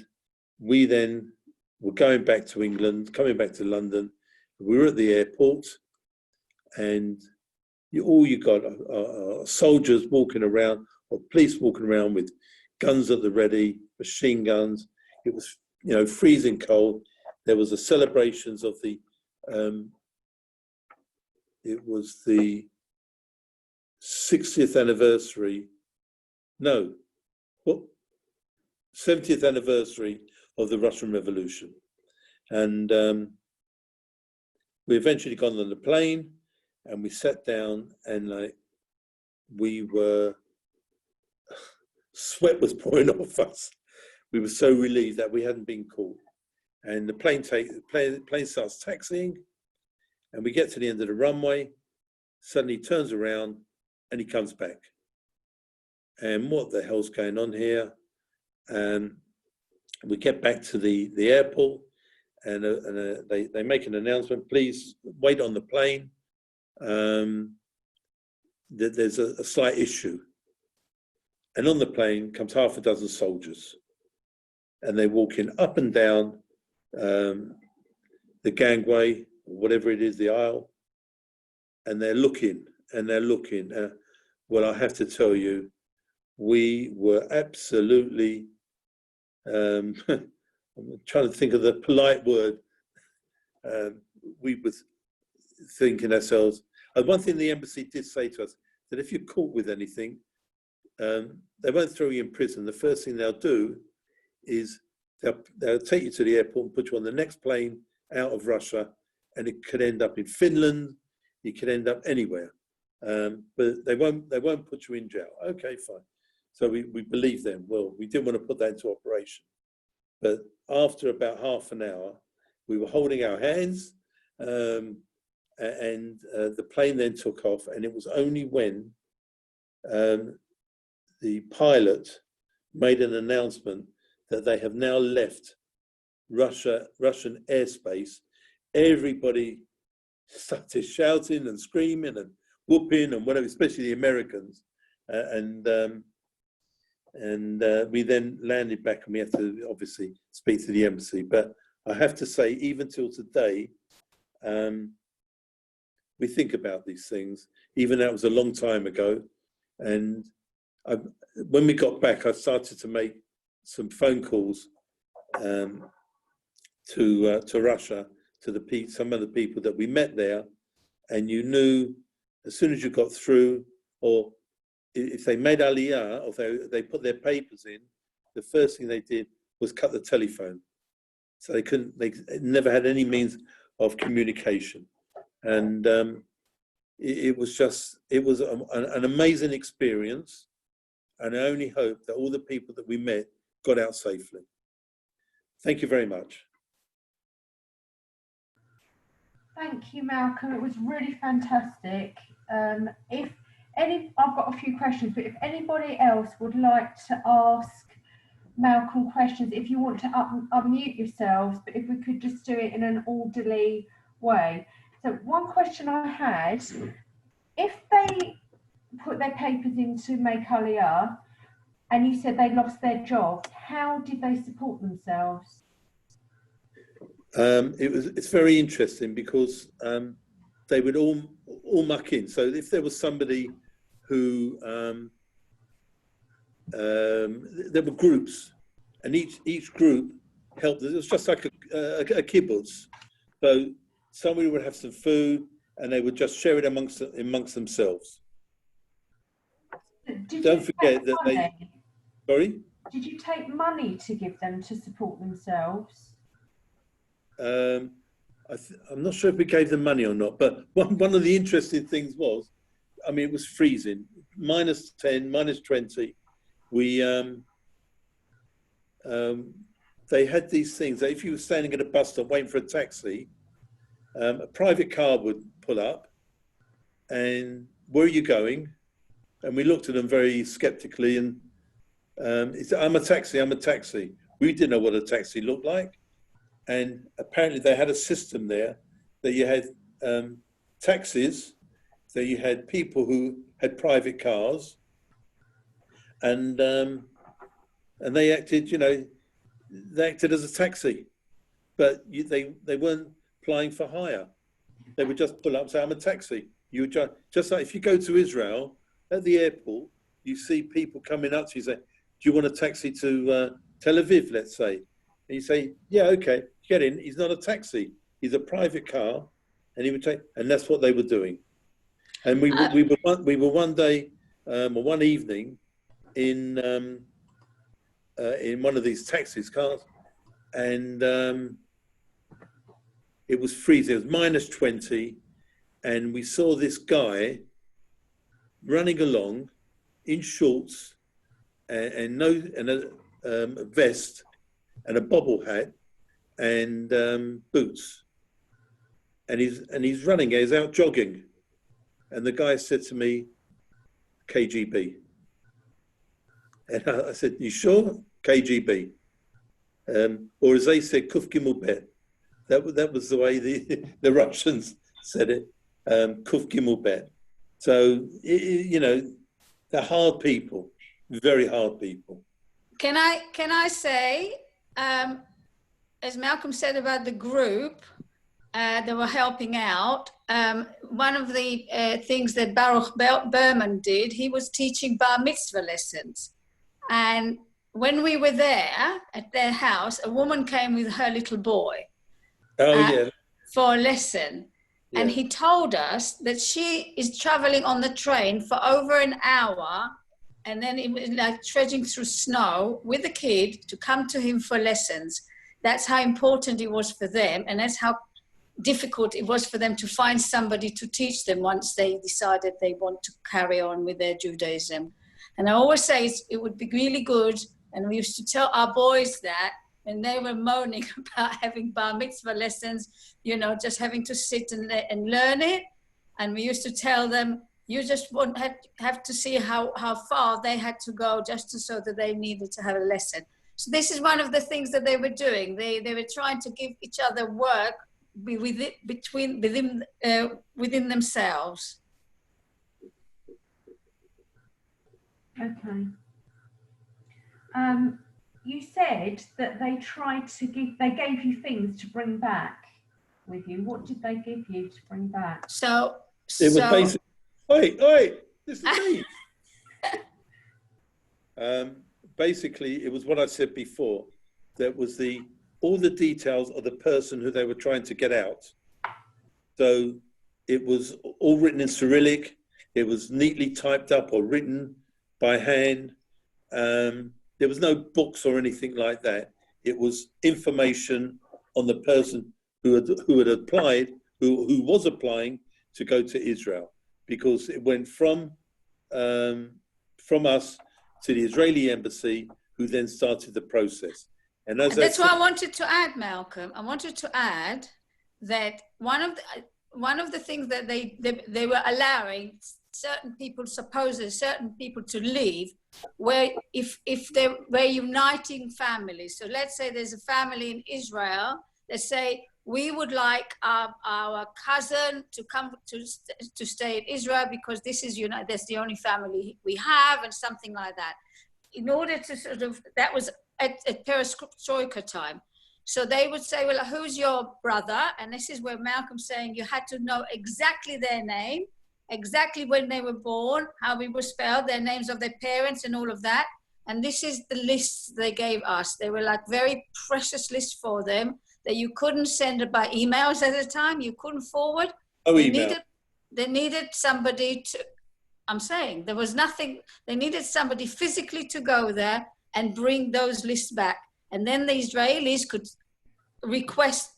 we then were going back to England, coming back to London. We were at the airport, and all you got are soldiers walking around, or police walking around with guns at the ready, machine guns. It was, freezing cold. There was the celebrations of the, it was the 60th anniversary, 70th anniversary of the Russian Revolution. And we eventually got on the plane and we sat down, and sweat was pouring off us. We were so relieved that we hadn't been caught. And the plane starts taxiing, and we get to the end of the runway. Suddenly turns around and he comes back. And what the hell's going on here? We get back to the airport, and they make an announcement: please wait on the plane. There's a slight issue. And on the plane comes half a dozen soldiers, and they're walking up and down the gangway, whatever it is, the aisle, and they're looking. Well, I have to tell you, we were absolutely, I'm trying to think of the polite word, we were thinking ourselves, one thing the embassy did say to us, that if you're caught with anything, they won't throw you in prison. The first thing they'll do is they'll take you to the airport and put you on the next plane out of Russia, and it could end up in Finland, it could end up anywhere. But they won't put you in jail. Okay, fine. So we believe them. Well, we didn't want to put that into operation. But after about half an hour, we were holding our hands, and the plane then took off, and it was only when the pilot made an announcement that they have now left Russian airspace. Everybody started shouting and screaming and whooping and whatever, especially the Americans. And we then landed back, and we had to obviously speak to the embassy. But I have to say, even till today, we think about these things, even though it was a long time ago. And when we got back, I started to make some phone calls to Russia, to some of the people that we met there, and you knew as soon as you got through, or if they made Aliyah, or they put their papers in, the first thing they did was cut the telephone. So they never had any means of communication. And it was an amazing experience. And I only hope that all the people that we met got out safely. Thank you very much. Thank you, Malcolm. It was really fantastic. I've got a few questions, but if anybody else would like to ask Malcolm questions, if you want to unmute yourselves, but if we could just do it in an orderly way. So one question I had, if they put their papers in to make Aliyah, and you said they lost their jobs, how did they support themselves? It's very interesting because they would all muck in. So if there was somebody who there were groups, and each group helped. It was just like a kibbutz. So somebody would have some food, and they would just share it amongst themselves. Did Don't you forget take that they. money? Sorry. Did you take money to give them to support themselves? I'm not sure if we gave them money or not, but one of the interesting things was, I mean, it was freezing, -10, -20. They had these things that if you were standing at a bus stop waiting for a taxi, a private car would pull up, and where are you going? And we looked at them very skeptically, and he said, I'm a taxi. We didn't know what a taxi looked like. And apparently they had a system there that you had taxis, that you had people who had private cars, and they acted, they acted as a taxi, but they weren't applying for hire. They would just pull up and say, I'm a taxi. You would just like if you go to Israel, at the airport, you see people coming up to you, say, do you want a taxi to Tel Aviv, let's say? And you say, yeah, okay, get in. He's not a taxi. He's a private car. And he would take, and that's what they were doing. And we were one day, or one evening, in one of these taxis cars, and it was freezing. It was -20, and we saw this guy running along in shorts and a vest and a bobble hat and boots, and he's running. He's out jogging, and the guy said to me, KGB. And I said, you sure? KGB. Or as they said, Kuf Gimel Bet. That was the way the Russians said it, Kuf Gimel Bet. So, they're hard people, very hard people. Can I say, as Malcolm said about the group that were helping out, one of the things that Baruch Berman did, he was teaching bar mitzvah lessons. And when we were there at their house, a woman came with her little boy for a lesson. Yeah. And he told us that she is traveling on the train for over an hour, and then it was like trudging through snow with the kid to come to him for lessons. That's how important it was for them, and that's how difficult it was for them to find somebody to teach them once they decided they want to carry on with their Judaism. And I always say it would be really good, and we used to tell our boys that when they were moaning about having bar mitzvah lessons, just having to sit and learn it. And we used to tell them, you just have to see how far they had to go just so that they needed to have a lesson. So this is one of the things that they were doing. They were trying to give each other work within themselves. Okay. You said that they gave you things to bring back with you. What did they give you to bring back? It was basically, oi, this is me. Basically, it was what I said before. That was all the details of the person who they were trying to get out. So it was all written in Cyrillic. It was neatly typed up or written by hand. There was no books or anything like that. It was information on the person who had applied, who was applying to go to Israel, because it went from us to the Israeli embassy, who then started the process. And that's what I wanted to add, Malcolm. I wanted to add that one of the things that they were allowing certain people to leave, where if they were uniting families. So let's say there's a family in Israel that say, we would like our cousin to come to stay in Israel because this is, that's the only family we have, and something like that. In order to that was at perestroika time. So they would say, well, who's your brother? And this is where Malcolm's saying you had to know exactly their name, exactly when they were born, how we were spelled, their names of their parents and all of that. And this is the lists they gave us. They were like very precious lists for them that you couldn't send it by emails at the time, you couldn't forward. No They email. needed somebody to, I'm saying there was nothing, they needed somebody physically to go there and bring those lists back. And then the Israelis could request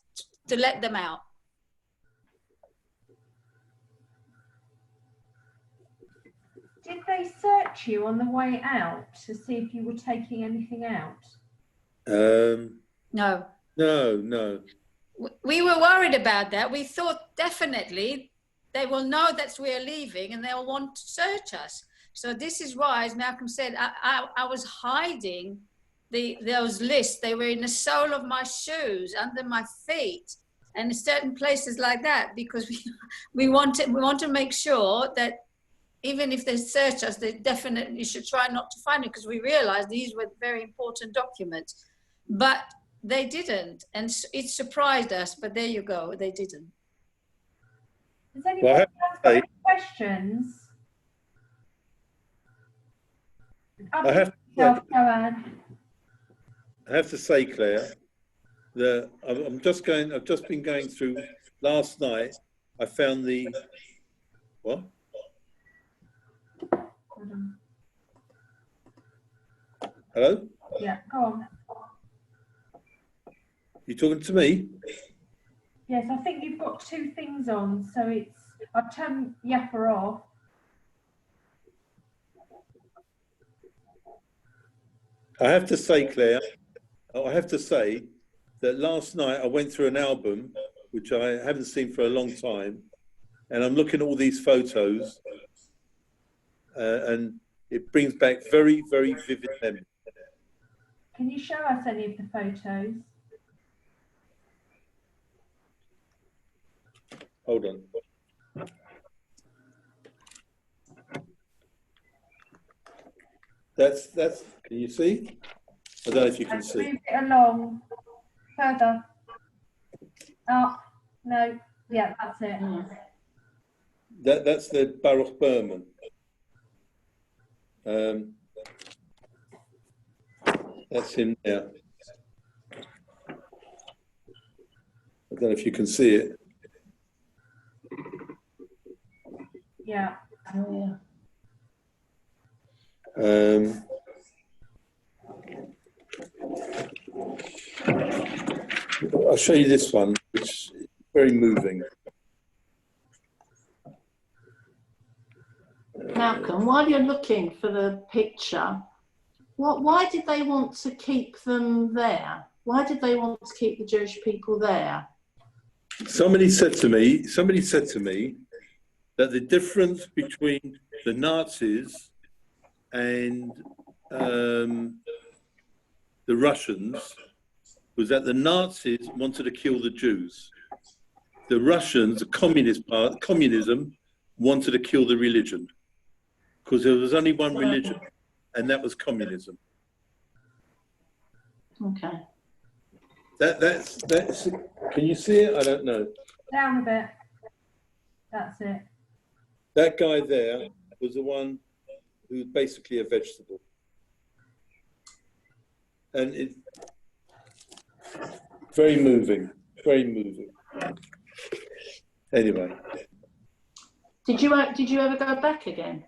to let them out. Did they search you on the way out to see if you were taking anything out? No. No. We were worried about that. We thought definitely they will know that we're leaving and they'll want to search us. So this is why, as Malcolm said, I was hiding those lists. They were in the sole of my shoes, under my feet, and in certain places like that, because we want to make sure that even if they search us, they definitely should try not to find it, because we realized these were very important documents. But they didn't, and it surprised us, but there you go, they didn't. Does anyone else got any questions? I have to say, Claire, that I've just been going through last night. I found the what? Hello? Yeah, go on. You talking to me? Yes, I think you've got two things on, so it's, I've turned Yapper off. I have to say, Claire, that last night I went through an album which I haven't seen for a long time, and I'm looking at all these photos, and it brings back very, very vivid memories. Can you show us any of the photos? Hold on. That's. Can you see? I don't know if you can see. Move it along. Further. Up. No. Yeah, that's it. That's the Baruch Berman. That's him there. I don't know if you can see it. Yeah. Oh, I'll show you this one, which is very moving. Malcolm, while you're looking for the picture, why did they want to keep them there? Why did they want to keep the Jewish people there? Somebody said to me that the difference between the Nazis and the Russians was that the Nazis wanted to kill the Jews. The Russians, the communist part, communism, wanted to kill the religion, because there was only one religion, and that was communism. Okay. That's. Can you see it? I don't know. Down a bit. That's it. That guy there was the one who was basically a vegetable, and it very moving, very moving. Anyway. Did you ever go back again?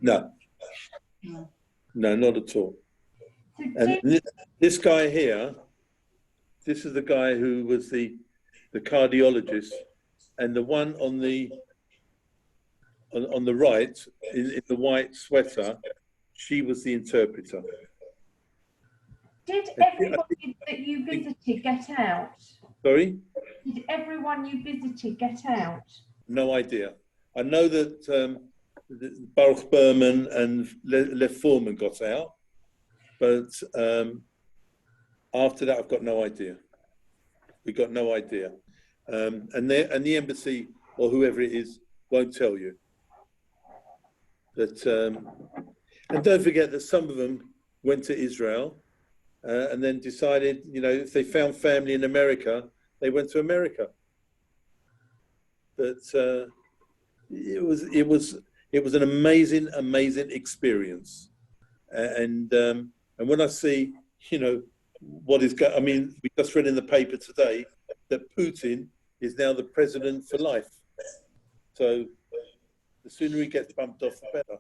No. No. No, not at all. So And this guy here, this is the guy who was the cardiologist, and the one on the right in the white sweater, she was the interpreter. did everybody that you visited get out? Sorry? Did everyone you visited get out? No idea. I know that Baruch Berman and Lev Foreman got out, but after that, I've got no idea. We got no idea, and the embassy or whoever it is won't tell you. That and don't forget that some of them went to Israel and then decided, you know, if they found family in America, they went to America. But it was an amazing experience, and when I see, you know, what is I mean, we just read in the paper today that Putin is now the president for life. So the sooner he gets bumped off, the better.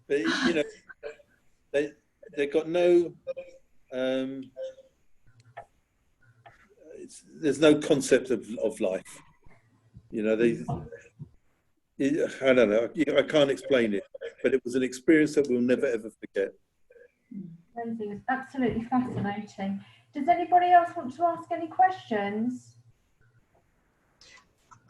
But you know, they got no. There's no concept of life. You know, I don't know. I can't explain it, but it was an experience that we'll never ever forget. Amazing. It's absolutely fascinating. Does anybody else want to ask any questions?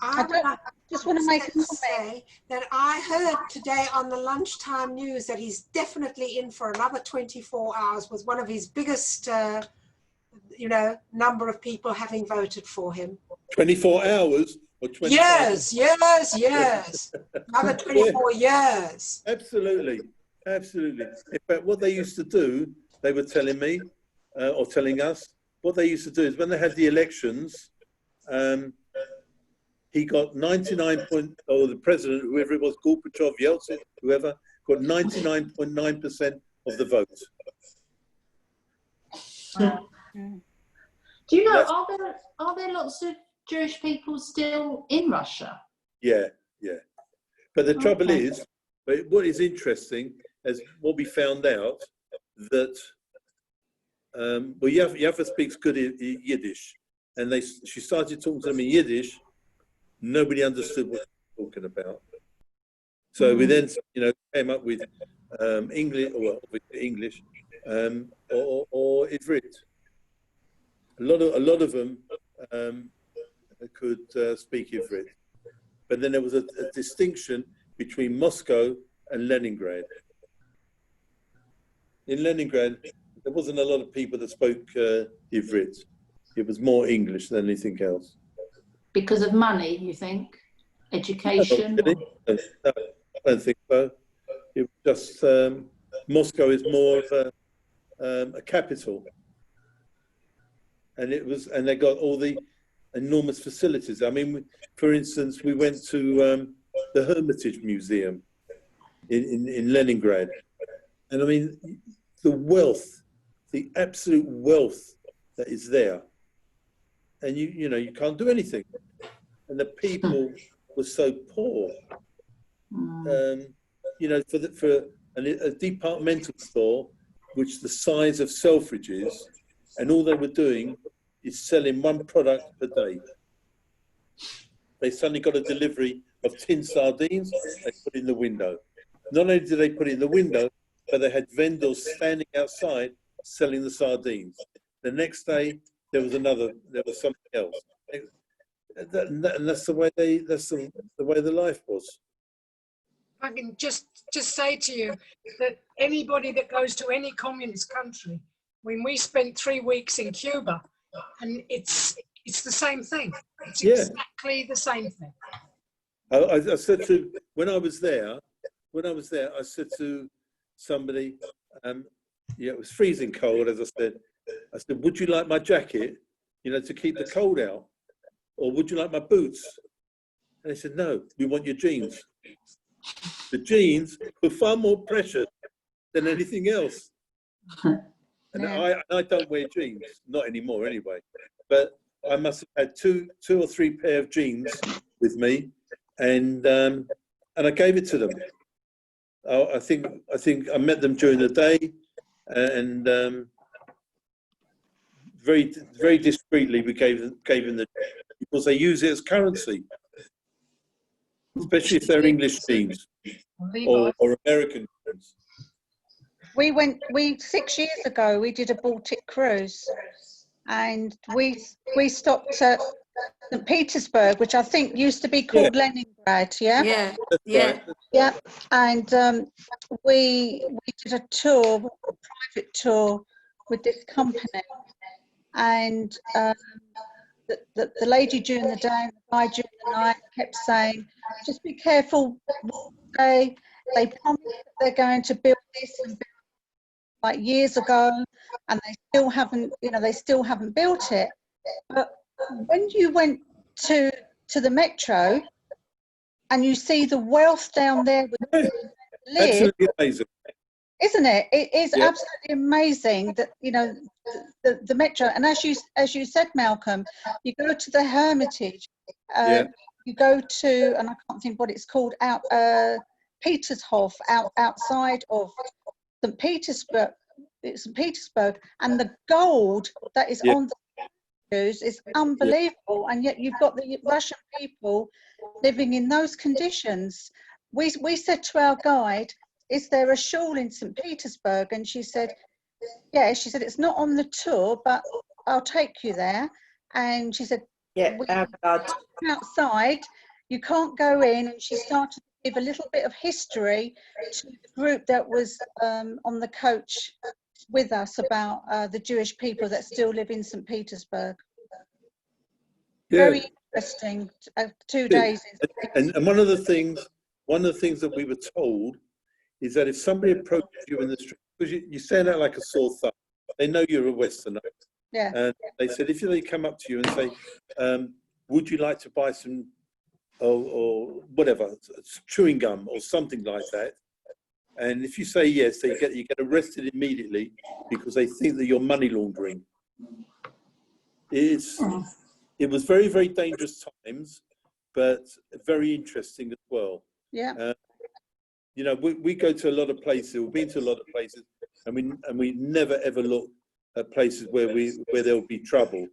I just want to make a comment. say that I heard today on the lunchtime news that he's definitely in for another 24 hours with one of his biggest, number of people having voted for him. 24 hours or 24 Years. Another 24 years. Absolutely. In fact, what they used to do, they were telling me, or telling us, what they used to do is when they had the elections, he got 99 or the president, whoever it was, Gorbachev, Yeltsin, whoever, got 99.9% of the vote. Do you know, are there lots of Jewish people still in Russia? Yeah. But the trouble is, what is interesting is what we found out that, Yaffa speaks good Yiddish, and she started talking to them in Yiddish. Nobody understood what they were talking about. So we then, came up with English or Ivrit. A lot of them could speak Ivrit, but then there was a distinction between Moscow and Leningrad. In Leningrad, there wasn't a lot of people that spoke Ivrit. It was more English than anything else. Because of money, you think? Education? No, I don't think so. It was just Moscow is more of a capital, and they got all the enormous facilities. I mean, for instance, we went to the Hermitage Museum in Leningrad, and I mean, the absolute wealth that is there. And you can't do anything, and the people were so poor. For a departmental store, which the size of Selfridges, and all they were doing is selling one product per day. They suddenly got a delivery of tin sardines. They put in the window. Not only did they put it in the window, but they had vendors standing outside selling the sardines. The next day, there was something else, and that's the way the way the life was. I can just say to you that anybody that goes to any communist country, when we spent 3 weeks in Cuba, and it's the same thing. It's exactly the same thing. I said when I was there, I said to somebody, it was freezing cold, as I said, would you like my jacket, to keep the cold out? Or would you like my boots? And they said, no, we want your jeans. The jeans were far more precious than anything else. And I don't wear jeans, not anymore anyway. But I must have had two or three pair of jeans with me, and I gave it to them. I think I met them during the day, and very, very discreetly we gave them because they use it as currency, especially if they're English jeans or American jeans. 6 years ago, we did a Baltic cruise, and we stopped at St. Petersburg, which I think used to be called Leningrad, Yeah. Yeah, and we did a private tour with this company, and the lady during the day and the guy during the night kept saying, just be careful what they promise that they're going to build this and build like years ago, and they still haven't built it. But when you went to the metro and you see the wealth down there with live, Absolutely amazing. Isn't it? It is Yeah. absolutely amazing that, you know, the metro, and as you said, Malcolm, you go to the Hermitage, Yeah. you go to, and I can't think what it's called, Petershof, outside of St. Petersburg, and the gold that is Yeah. on the statues is unbelievable, and yet you've got the Russian people living in those conditions. We said to our guide, is there a shul in St. Petersburg? And she said, yeah. She said, it's not on the tour, but I'll take you there. And she said, Yeah, our God. outside, you can't go in. And she started to give a little bit of history to the group that was on the coach with us about the Jewish people that still live in St. Petersburg. Yeah. Very interesting. 2 days. And one of the things that we were told is that if somebody approaches you in the street, because you stand out like a sore thumb, they know you're a Westerner. Yeah. And they said, if they come up to you and say, would you like to buy some, or whatever, chewing gum or something like that, and if you say yes, you get arrested immediately because they think that you're money laundering. It was very, very dangerous times, but very interesting as well. Yeah. You know, we go to a lot of places. We've been to a lot of places, and we never ever look at places where there will be trouble.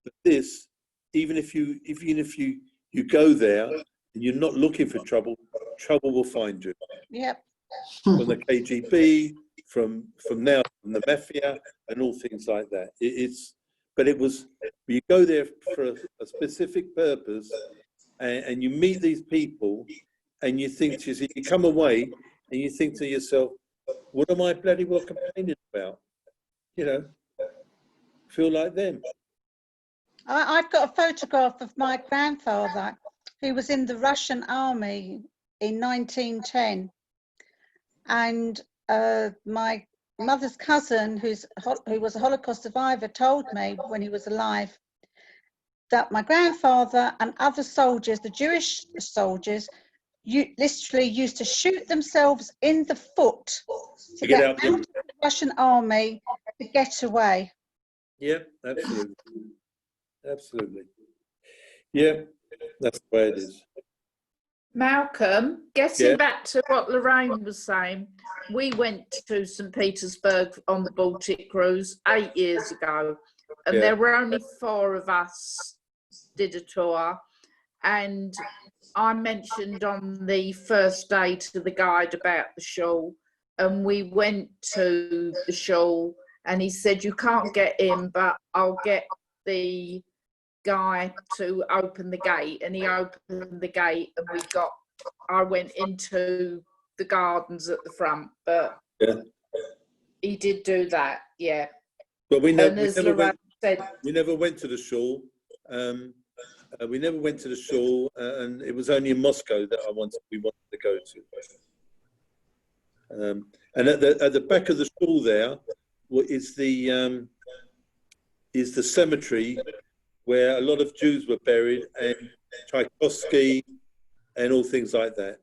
But this, even if you go there and you're not looking for trouble, trouble will find you. Yep. From the KGB, from now from the mafia, and all things like that. But it was, you go there for a specific purpose, and you meet these people, and you think to yourself, you come away and you think to yourself, what am I bloody well complaining about? You know, feel like them. I've got a photograph of my grandfather who was in the Russian army in 1910. And my mother's cousin, who was a Holocaust survivor, told me when he was alive that my grandfather and other soldiers, the Jewish soldiers, literally used to shoot themselves in the foot to get out of the Russian army to get away. Yeah, absolutely. Absolutely. Yeah, that's the way it is. Malcolm, getting back to what Lorraine was saying, we went to St. Petersburg on the Baltic cruise 8 years ago, and there were only 4 of us did a tour, and I mentioned on the first day to the guide about the shul, and we went to the shul, and he said, you can't get in, but I'll get the guy to open the gate, and he opened the gate, and I went into the gardens at the front, but he did do that. But we never went to the shul. We never went to the shul, and it was only in Moscow that we wanted to go to. And at the back of the shul there is the cemetery where a lot of Jews were buried, and Tchaikovsky, and all things like that.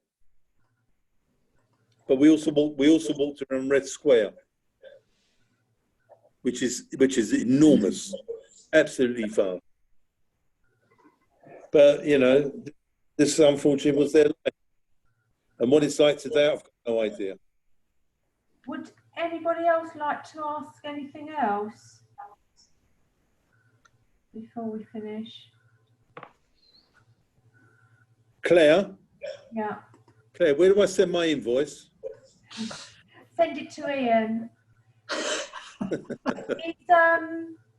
But we also walked around Red Square, which is enormous, absolutely vast. But you know, this unfortunately was their life, and what it's like today, I've got no idea. Would anybody else like to ask anything else before we finish? Claire? Yeah. Claire, where do I send my invoice? Send it to Ian.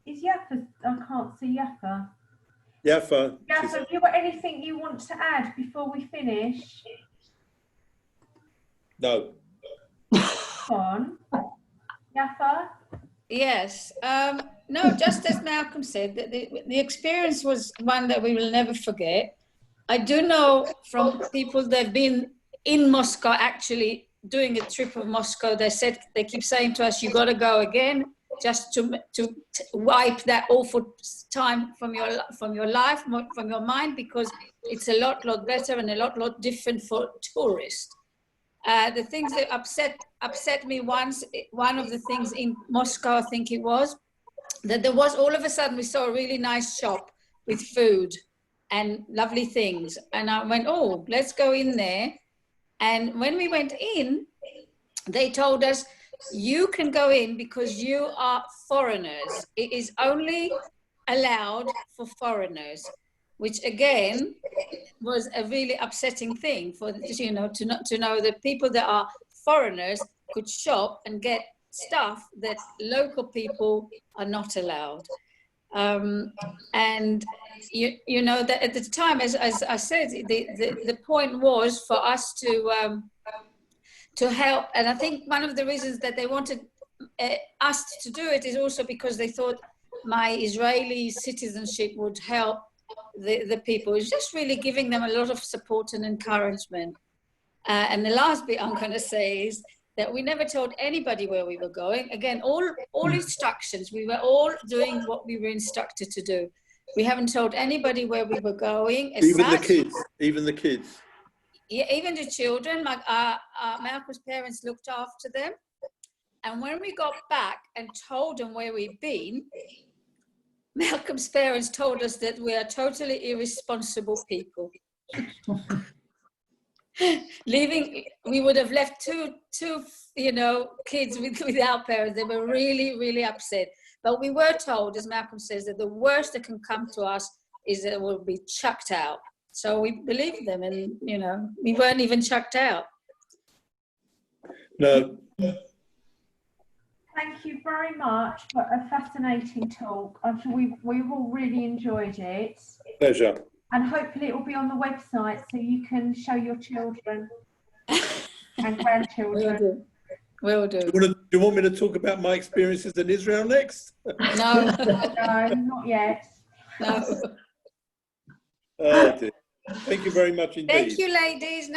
Is Yaffa? I can't see Yaffa. Yaffa. Yaffa, have you got anything you want to add before we finish? No. Go on. Yaffa? Yes. No, just as Malcolm said, the experience was one that we will never forget. I do know from people that have been in Moscow, actually doing a trip of Moscow, they keep saying to us, you got to go again, just to wipe that awful time from your life, from your mind, because it's a lot better and a lot different for tourists. The things that upset me once, one of the things in Moscow, I think it was, that there was all of a sudden we saw a really nice shop with food and lovely things. And I went, oh, let's go in there. And when we went in, they told us, you can go in because you are foreigners. It is only allowed for foreigners, which again was a really upsetting thing for, you know, to know that people that are foreigners could shop and get stuff that local people are not allowed. And you know that at the time, as I said, the point was for us to help. And I think one of the reasons that they wanted us to do it is also because they thought my Israeli citizenship would help the people. It's just really giving them a lot of support and encouragement. And the last bit I'm going to say is that we never told anybody where we were going. Again, all instructions, we were all doing what we were instructed to do. We haven't told anybody where we were going. Even the kids. Yeah, even the children. Malcolm's parents looked after them. And when we got back and told them where we'd been, Malcolm's parents told us that we are totally irresponsible people. We would have left two you know, kids without parents. They were really, really upset. But we were told, as Malcolm says, that the worst that can come to us is that we'll be chucked out. So we believed them, and, you know, we weren't even chucked out. No. Thank you very much for a fascinating talk. I'm sure we've all really enjoyed it. Pleasure. And hopefully it will be on the website so you can show your children and grandchildren. Will do. Do you want me to talk about my experiences in Israel next? No. No, not yet. No. Oh, dear. Thank you very much indeed. Thank you, ladies.